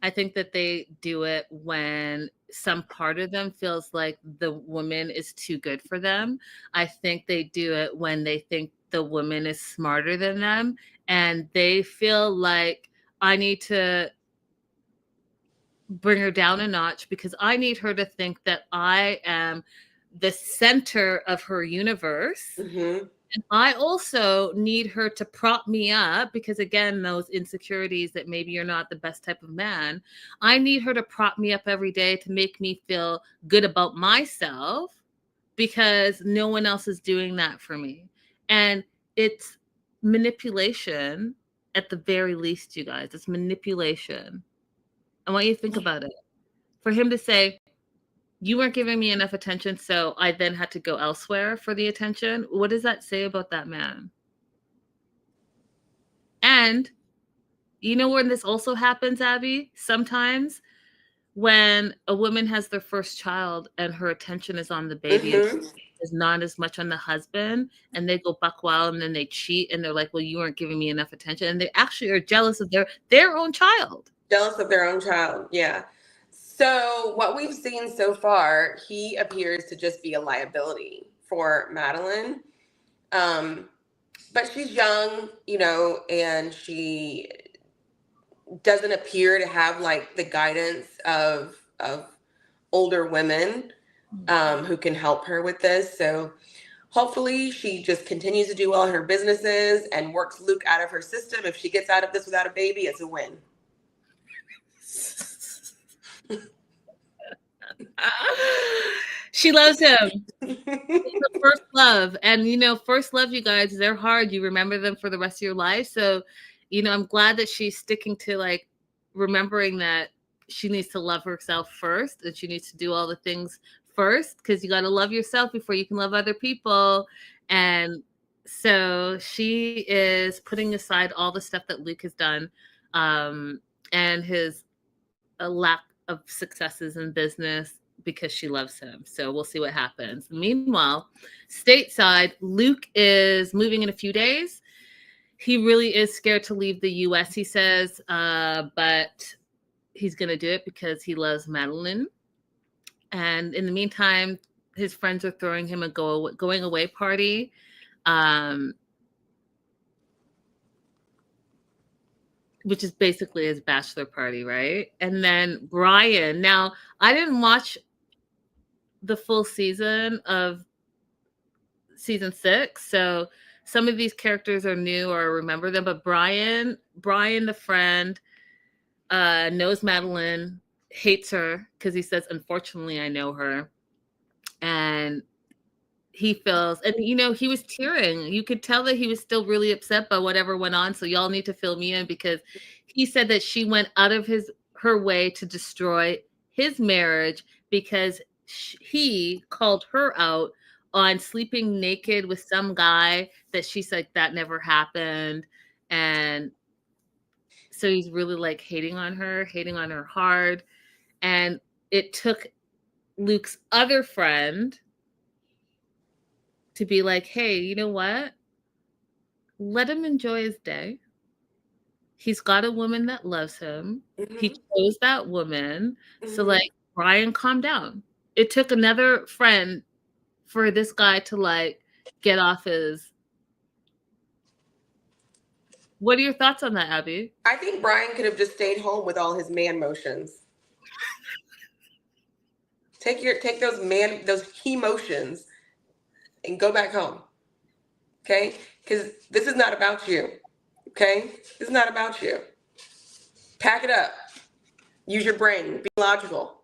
I think that they do it when some part of them feels like the woman is too good for them. I think they do it when they think the woman is smarter than them and they feel like, I need to bring her down a notch because I need her to think that I am the center of her universe. And I also need her to prop me up because, again, those insecurities that maybe you're not the best type of man. I need her to prop me up every day to make me feel good about myself because no one else is doing that for me. And it's manipulation at the very least, you guys. It's manipulation. I want you to think about it. For him to say, you weren't giving me enough attention, so I then had to go elsewhere for the attention. What does that say about that man? And you know when this also happens, Abby? Sometimes when a woman has their first child and her attention is on the baby and is not as much on the husband, and they go buck wild and then they cheat and they're like, well, you weren't giving me enough attention. And they actually are jealous of their own child. Jealous of their own child, yeah. So what we've seen so far, he appears to just be a liability for Madeline. But she's young, and she doesn't appear to have like the guidance of older women who can help her with this. So hopefully she just continues to do well in her businesses and works Luke out of her system. If she gets out of this without a baby, it's a win. She loves him. It's the first love. And, first love, you guys, they're hard. You remember them for the rest of your life. So, I'm glad that she's sticking to like remembering that she needs to love herself first and she needs to do all the things first because you got to love yourself before you can love other people. And so she is putting aside all the stuff that Luke has done and his lack of successes in business because she loves him. So we'll see what happens. Meanwhile, stateside, Luke is moving in a few days. He really is scared to leave the US, he says, but he's going to do it because he loves Madeline. And in the meantime, his friends are throwing him a going away party. Which is basically his bachelor party, right? And then Brian. Now, I didn't watch the full season of season 6, so some of these characters are new or I remember them, but Brian, the friend, knows Madeline, hates her because he says, unfortunately, I know her. And he feels, and he was tearing. You could tell that he was still really upset by whatever went on. So y'all need to fill me in because he said that she went out of her way to destroy his marriage because he called her out on sleeping naked with some guy that she's like, that never happened. And so he's really like hating on her hard. And it took Luke's other friend to be like, hey, you know what? Let him enjoy his day. He's got a woman that loves him. Mm-hmm. He chose that woman. Mm-hmm. So like, Brian, calm down. It took another friend for this guy to like get off his. What are your thoughts on that, Abby? I think Brian could have just stayed home with all his man motions. Take those he motions and go back home. Okay? Because this is not about you. Okay? This is not about you. Pack it up. Use your brain. Be logical.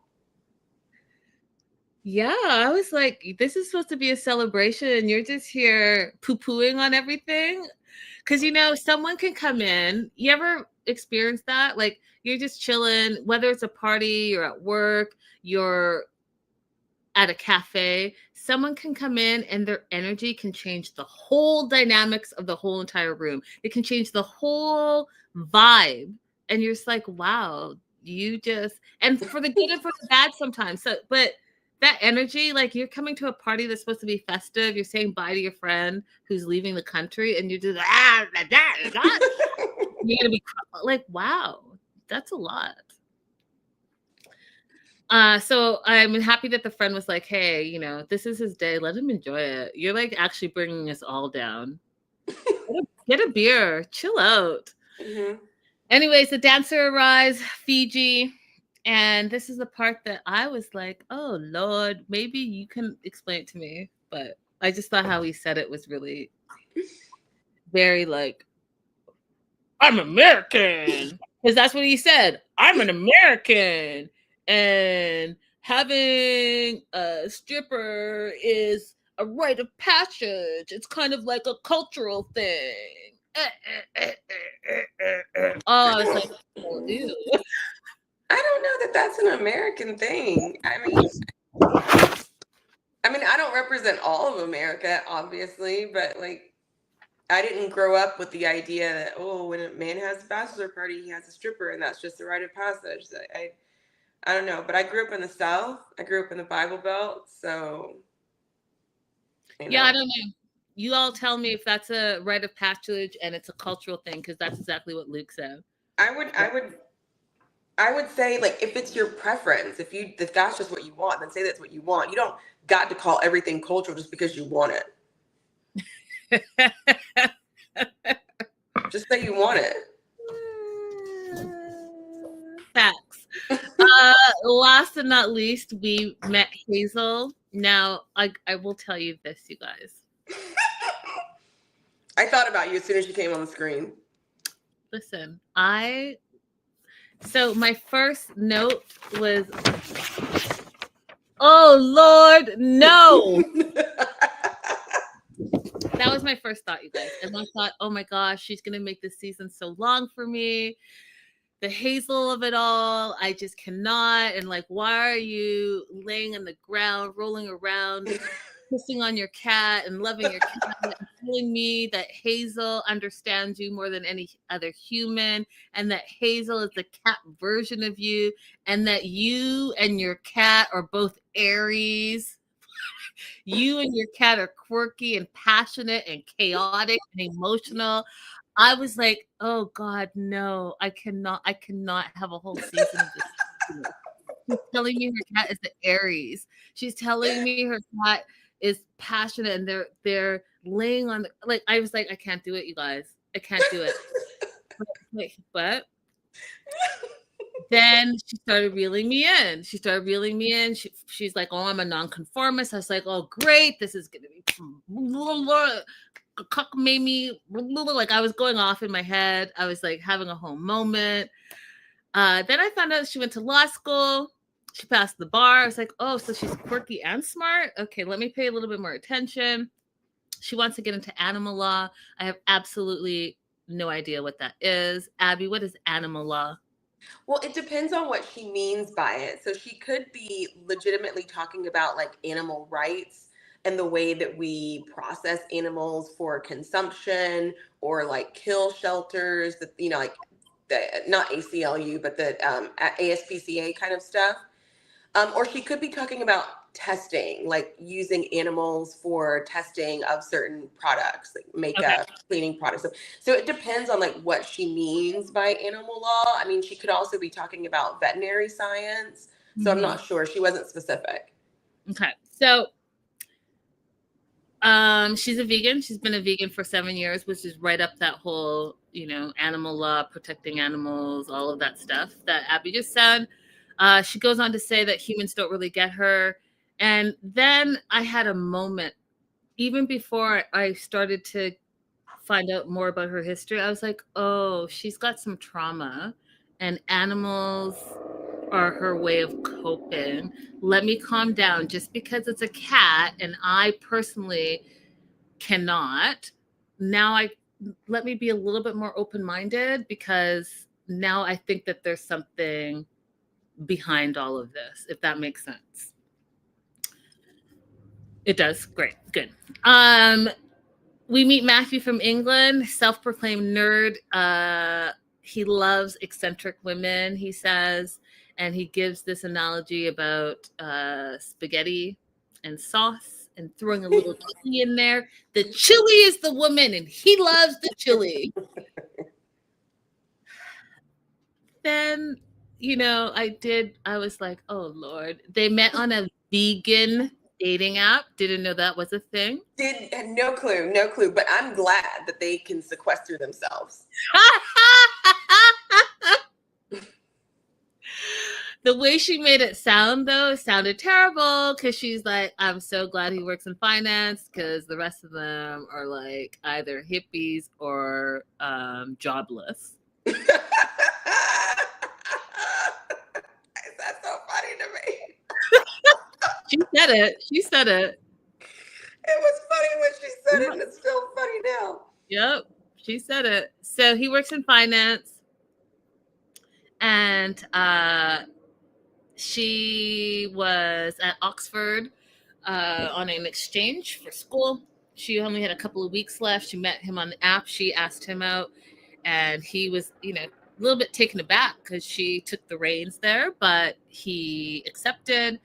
Yeah, I was like, this is supposed to be a celebration and you're just here poo-pooing on everything. Because, someone can come in. You ever experience that? Like, you're just chilling, whether it's a party, you're at work, you're at a cafe, someone can come in and their energy can change the whole dynamics of the whole entire room. It can change the whole vibe. And you're just like, wow, and for the good and for the bad sometimes. So, but that energy, like you're coming to a party that's supposed to be festive. You're saying bye to your friend who's leaving the country and you're just you're going to be like, wow, that's a lot. So I'm happy that the friend was like, hey, this is his day. Let him enjoy it. You're like actually bringing us all down. Get a beer. Chill out. Mm-hmm. Anyways, the dancer arrives, Fiji. And this is the part that I was like, oh, Lord, maybe you can explain it to me. But I just thought how he said it was really very like, I'm American, because that's what he said. I'm an American, and having a stripper is a rite of passage. It's kind of like a cultural thing. Oh, I was like, oh, ew. I don't know that that's an American thing. I mean, I don't represent all of America, obviously, but like, I didn't grow up with the idea that, oh, when a man has a bachelor party, he has a stripper, and that's just a rite of passage. I don't know, but I grew up in the South. I grew up in the Bible Belt, so yeah, I don't know. You all tell me if that's a rite of passage and it's a cultural thing, because that's exactly what Luke said. I would say, like, if it's your preference, if that's just what you want, then say that's what you want. You don't got to call everything cultural just because you want it. Just say you want it. Facts. Last but not least, we met Hazel. Now, I will tell you this, you guys. I thought about you as soon as you came on the screen. Listen, so my first note was, oh Lord, no. That was my first thought, you guys. And I thought, oh my gosh, she's going to make this season so long for me. The Hazel of it all, I just cannot. And like, why are you laying on the ground, rolling around, kissing on your cat and loving your cat and telling me that Hazel understands you more than any other human, and that Hazel is the cat version of you, and that you and your cat are both Aries. You and your cat are quirky and passionate and chaotic and emotional. I was like, oh God, no, I cannot have a whole season of this. She's telling me her cat is the Aries. She's telling me her cat is passionate, and they're laying on like, I was like, I can't do it, you guys. I can't do it. But then she started reeling me in. She's like, oh, I'm a nonconformist. I was like, oh, great. This is going to be cockamamie. Like, I was going off in my head. I was like having a whole moment. Then I found out she went to law school. She passed the bar. I was like, oh, so she's quirky and smart. Okay, let me pay a little bit more attention. She wants to get into animal law. I have absolutely no idea what that is. Abby, what is animal law? Well, it depends on what she means by it. So she could be legitimately talking about like animal rights and the way that we process animals for consumption, or like kill shelters that, you know, like the, not ACLU, but the ASPCA kind of stuff. Or she could be talking about testing, like using animals for testing of certain products, like makeup, cleaning products. So it depends on like what she means by animal law. I mean, she could also be talking about veterinary science. So I'm not sure. She wasn't specific. Okay. So she's a vegan. She's been a vegan for 7 years, which is right up that whole, you know, animal law, protecting animals, all of that stuff that Abby just said. She goes on to say that humans don't really get her. And then I had a moment, even before I started to find out more about her history. I was like, oh, she's got some trauma, and animals are her way of coping. Let me calm down. Just because it's a cat and I personally cannot, let me be a little bit more open-minded, because now I think that there's something behind all of this, if that makes sense. It does. Great. Good. We meet Matthew from England, self-proclaimed nerd. He loves eccentric women, he says, and he gives this analogy about spaghetti and sauce and throwing a little chili in there. The chili is the woman, and he loves the chili. Then, you know, I was like, oh Lord. They met on a vegan dating app. Didn't know that was a thing. Had no clue. But I'm glad that they can sequester themselves. The way she made it sound, though, sounded terrible because she's like, I'm so glad he works in finance because the rest of them are like either hippies or jobless. That's so funny to me. She said it. She said it. It was funny when she said it, and it's still funny now. Yep, she said it. So he works in finance, and she was at Oxford on an exchange for school. She only had a couple of weeks left. She met him on the app. She asked him out, and he was, a little bit taken aback because she took the reins there, but he accepted.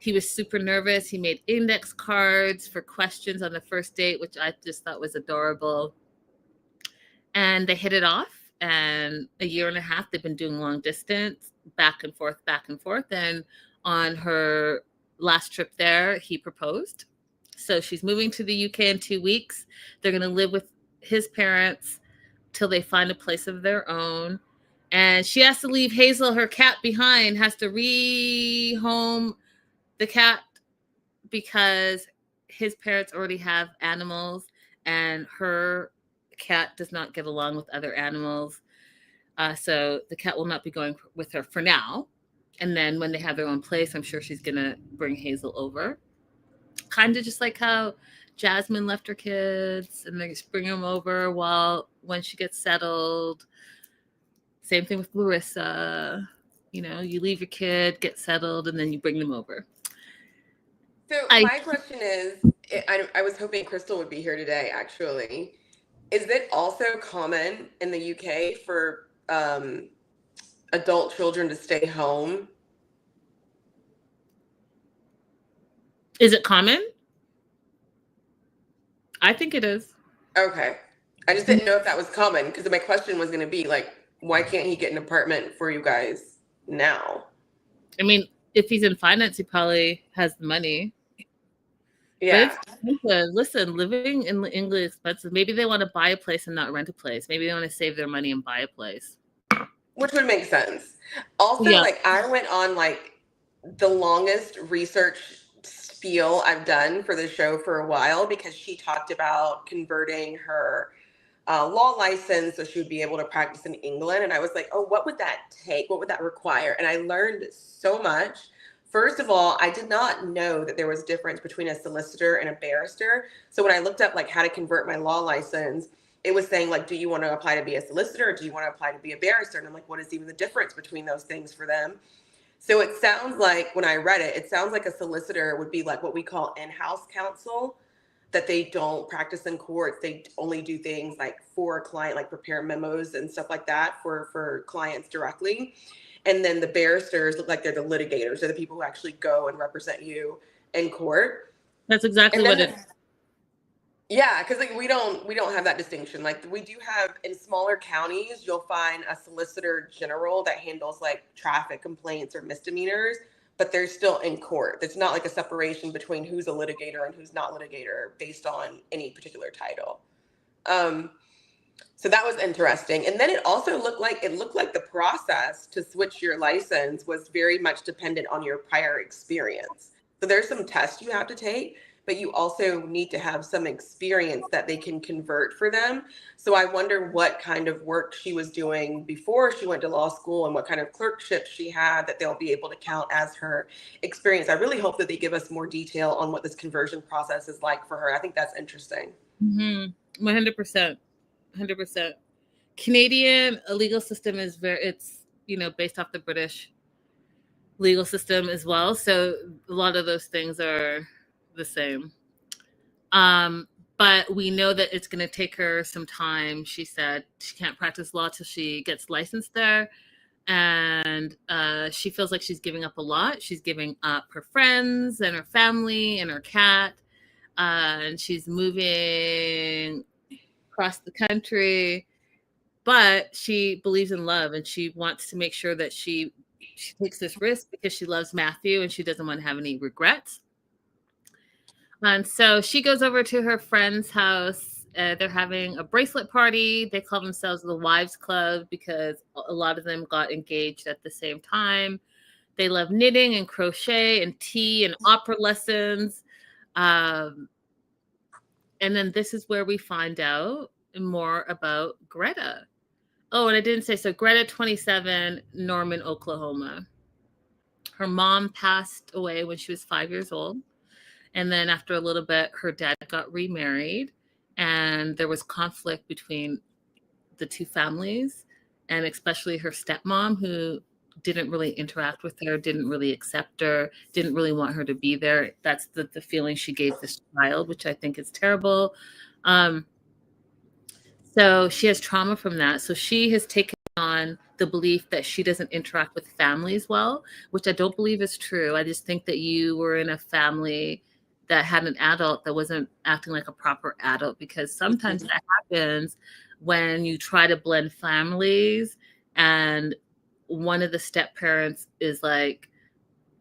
He was super nervous. He made index cards for questions on the first date, which I just thought was adorable. And they hit it off. And a year and a half, they've been doing long distance, back and forth, back and forth. And on her last trip there, he proposed. So she's moving to the UK in 2 weeks. They're going to live with his parents till they find a place of their own. And she has to leave Hazel, her cat, behind, has to rehome the cat because his parents already have animals and her cat does not get along with other animals. So the cat will not be going with her for now. And then when they have their own place, I'm sure she's going to bring Hazel over. Kind of just like how Jasmine left her kids and they just bring them over when she gets settled. Same thing with Larissa. You leave your kid, get settled, and then you bring them over. So my question is, I was hoping Crystal would be here today, actually. Is it also common in the UK for adult children to stay home? Is it common? I think it is. Okay. I just didn't know if that was common because my question was going to be like, why can't he get an apartment for you guys now? I mean, if he's in finance, he probably has the money. Yeah. But listen, living in England is expensive. Maybe they want to buy a place and not rent a place. Maybe they want to save their money and buy a place. Which would make sense. Also, like I went on like the longest research spiel I've done for the show for a while because she talked about converting her law license so she would be able to practice in England. And I was like, oh, what would that take? What would that require? And I learned so much. First of all, I did not know that there was a difference between a solicitor and a barrister. So when I looked up like how to convert my law license, it was saying like, do you want to apply to be a solicitor or do you want to apply to be a barrister? And I'm like, what is even the difference between those things for them? So it sounds like when I read it, it sounds like a solicitor would be like what we call in-house counsel, that they don't practice in courts. They only do things like for a client, like prepare memos and stuff like that for clients directly. And then the barristers look like they're the litigators. They're the people who actually go and represent you in court. That's exactly what it is. Yeah, because like we don't have that distinction. Like we do have in smaller counties, you'll find a solicitor general that handles like traffic complaints or misdemeanors, but they're still in court. It's not like a separation between who's a litigator and who's not litigator based on any particular title. So that was interesting. And then it also looked like the process to switch your license was very much dependent on your prior experience. So there's some tests you have to take, but you also need to have some experience that they can convert for them. So I wonder what kind of work she was doing before she went to law school and what kind of clerkship she had that they'll be able to count as her experience. I really hope that they give us more detail on what this conversion process is like for her. I think that's interesting. 100%. 100%. Canadian legal system is it's based off the British legal system as well. So a lot of those things are the same. But we know that it's going to take her some time. She said she can't practice law till she gets licensed there. And she feels like she's giving up a lot. She's giving up her friends and her family and her cat. And she's moving across the country. But she believes in love and she wants to make sure that she takes this risk because she loves Matthew and she doesn't want to have any regrets. And so she goes over to her friend's house. They're having a bracelet party. They call themselves the Wives Club because a lot of them got engaged at the same time. They love knitting and crochet and tea and opera lessons. And then this is where we find out more about Greta. Oh, and I didn't say, so Greta, 27, Norman, Oklahoma. Her mom passed away when she was 5 years old. And then after a little bit, her dad got remarried, and there was conflict between the two families, and especially her stepmom, who didn't really interact with her, didn't really accept her, didn't really want her to be there. That's the feeling she gave this child, which I think is terrible. So she has trauma from that. So she has taken on the belief that she doesn't interact with families well, which I don't believe is true. I just think that you were in a family that had an adult that wasn't acting like a proper adult, because sometimes that happens when you try to blend families and one of the step parents is like,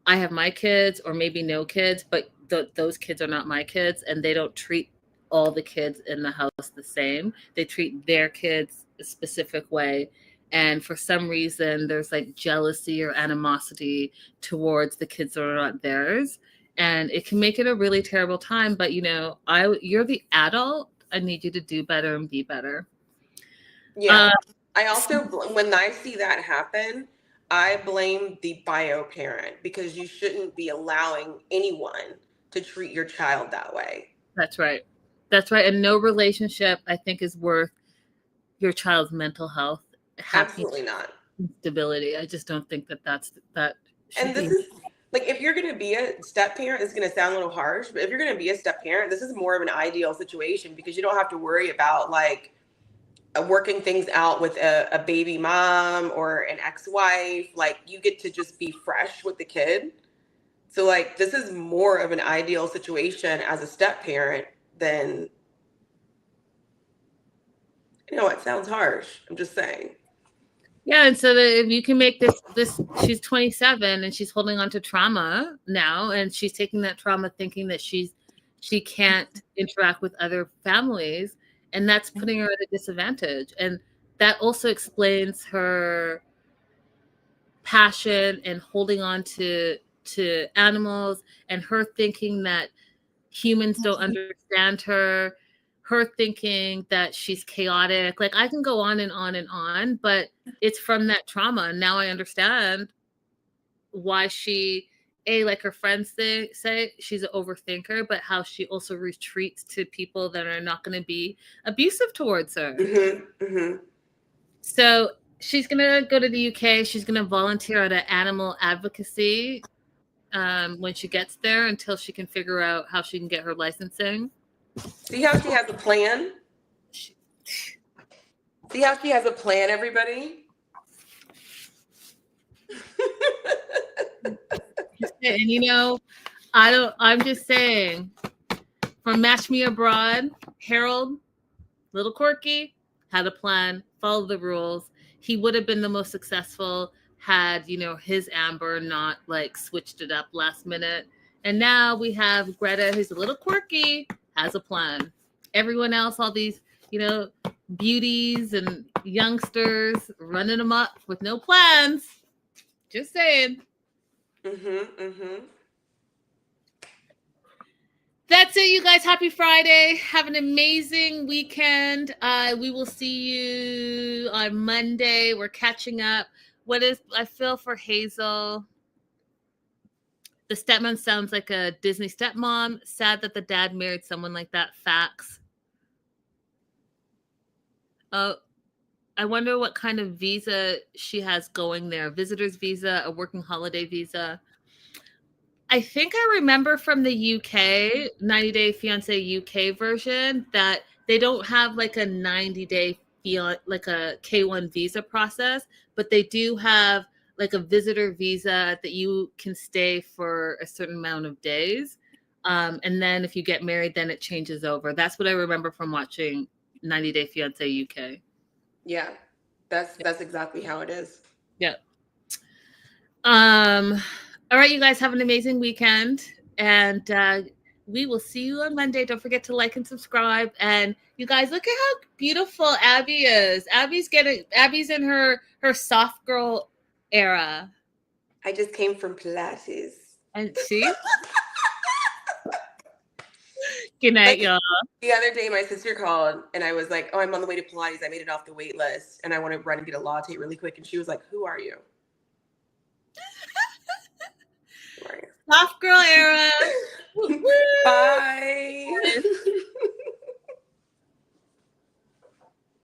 I have my kids, or maybe no kids, but those kids are not my kids, and they don't treat all the kids in the house the same. They treat their kids a specific way. And for some reason, there's like jealousy or animosity towards the kids that are not theirs. And it can make it a really terrible time. But, you're the adult. I need you to do better and be better. Yeah. I also, when I see that happen, I blame the bio parent, because you shouldn't be allowing anyone to treat your child that way. That's right. That's right. And no relationship, I think, is worth your child's mental health. Absolutely not. Stability. I just don't think that that. And this is like, if you're going to be a step parent, it's going to sound a little harsh, but if you're going to be a step parent, this is more of an ideal situation, because you don't have to worry about like working things out with a baby mom or an ex-wife. Like, you get to just be fresh with the kid. So like, this is more of an ideal situation as a step parent than, it sounds harsh. I'm just saying. Yeah, and so if you can make this, she's 27 and she's holding on to trauma now, and she's taking that trauma thinking that she can't interact with other families, and that's putting her at a disadvantage. And that also explains her passion and holding on to animals, and her thinking that humans don't understand her thinking that she's chaotic. Like, I can go on and on and on, but it's from that trauma. And now I understand why she, like her friends say, she's an overthinker, but how she also retreats to people that are not going to be abusive towards her. Mm-hmm, mm-hmm. So she's going to go to the UK. She's going to volunteer at an animal advocacy when she gets there, until she can figure out how she can get her licensing. See how she has a plan? See how she has a plan, everybody? And I'm just saying, from Match Me Abroad, Harold, little quirky, had a plan, followed the rules. He would have been the most successful had, his Amber not like switched it up last minute. And now we have Greta, who's a little quirky, has a plan. Everyone else, all these, beauties and youngsters running amok with no plans. Just saying. Mm-hmm, mm-hmm. That's it, you guys. Happy Friday. Have an amazing weekend. We will see you on Monday. We're catching up. I feel for Hazel. The stepmom sounds like a Disney stepmom. Sad that the dad married someone like that. Facts. I wonder what kind of visa she has going there. Visitor's visa, a working holiday visa. I think I remember from the UK, 90 Day Fiance UK version, that they don't have like a 90-day like a K1 visa process, but they do have like a visitor visa that you can stay for a certain amount of days. And then if you get married, then it changes over. That's what I remember from watching 90 Day Fiance UK. Yeah, that's exactly how it is. Yeah. All right, you guys, have an amazing weekend, and we will see you on Monday. Don't forget to like and subscribe. And you guys, look at how beautiful Abby is. Abby's in her soft girl era. I just came from Pilates. And see? Good night, y'all. The other day, my sister called and I was like, oh, I'm on the way to Pilates. I made it off the wait list and I want to run and get a latte really quick. And she was like, who are you? Soft girl era.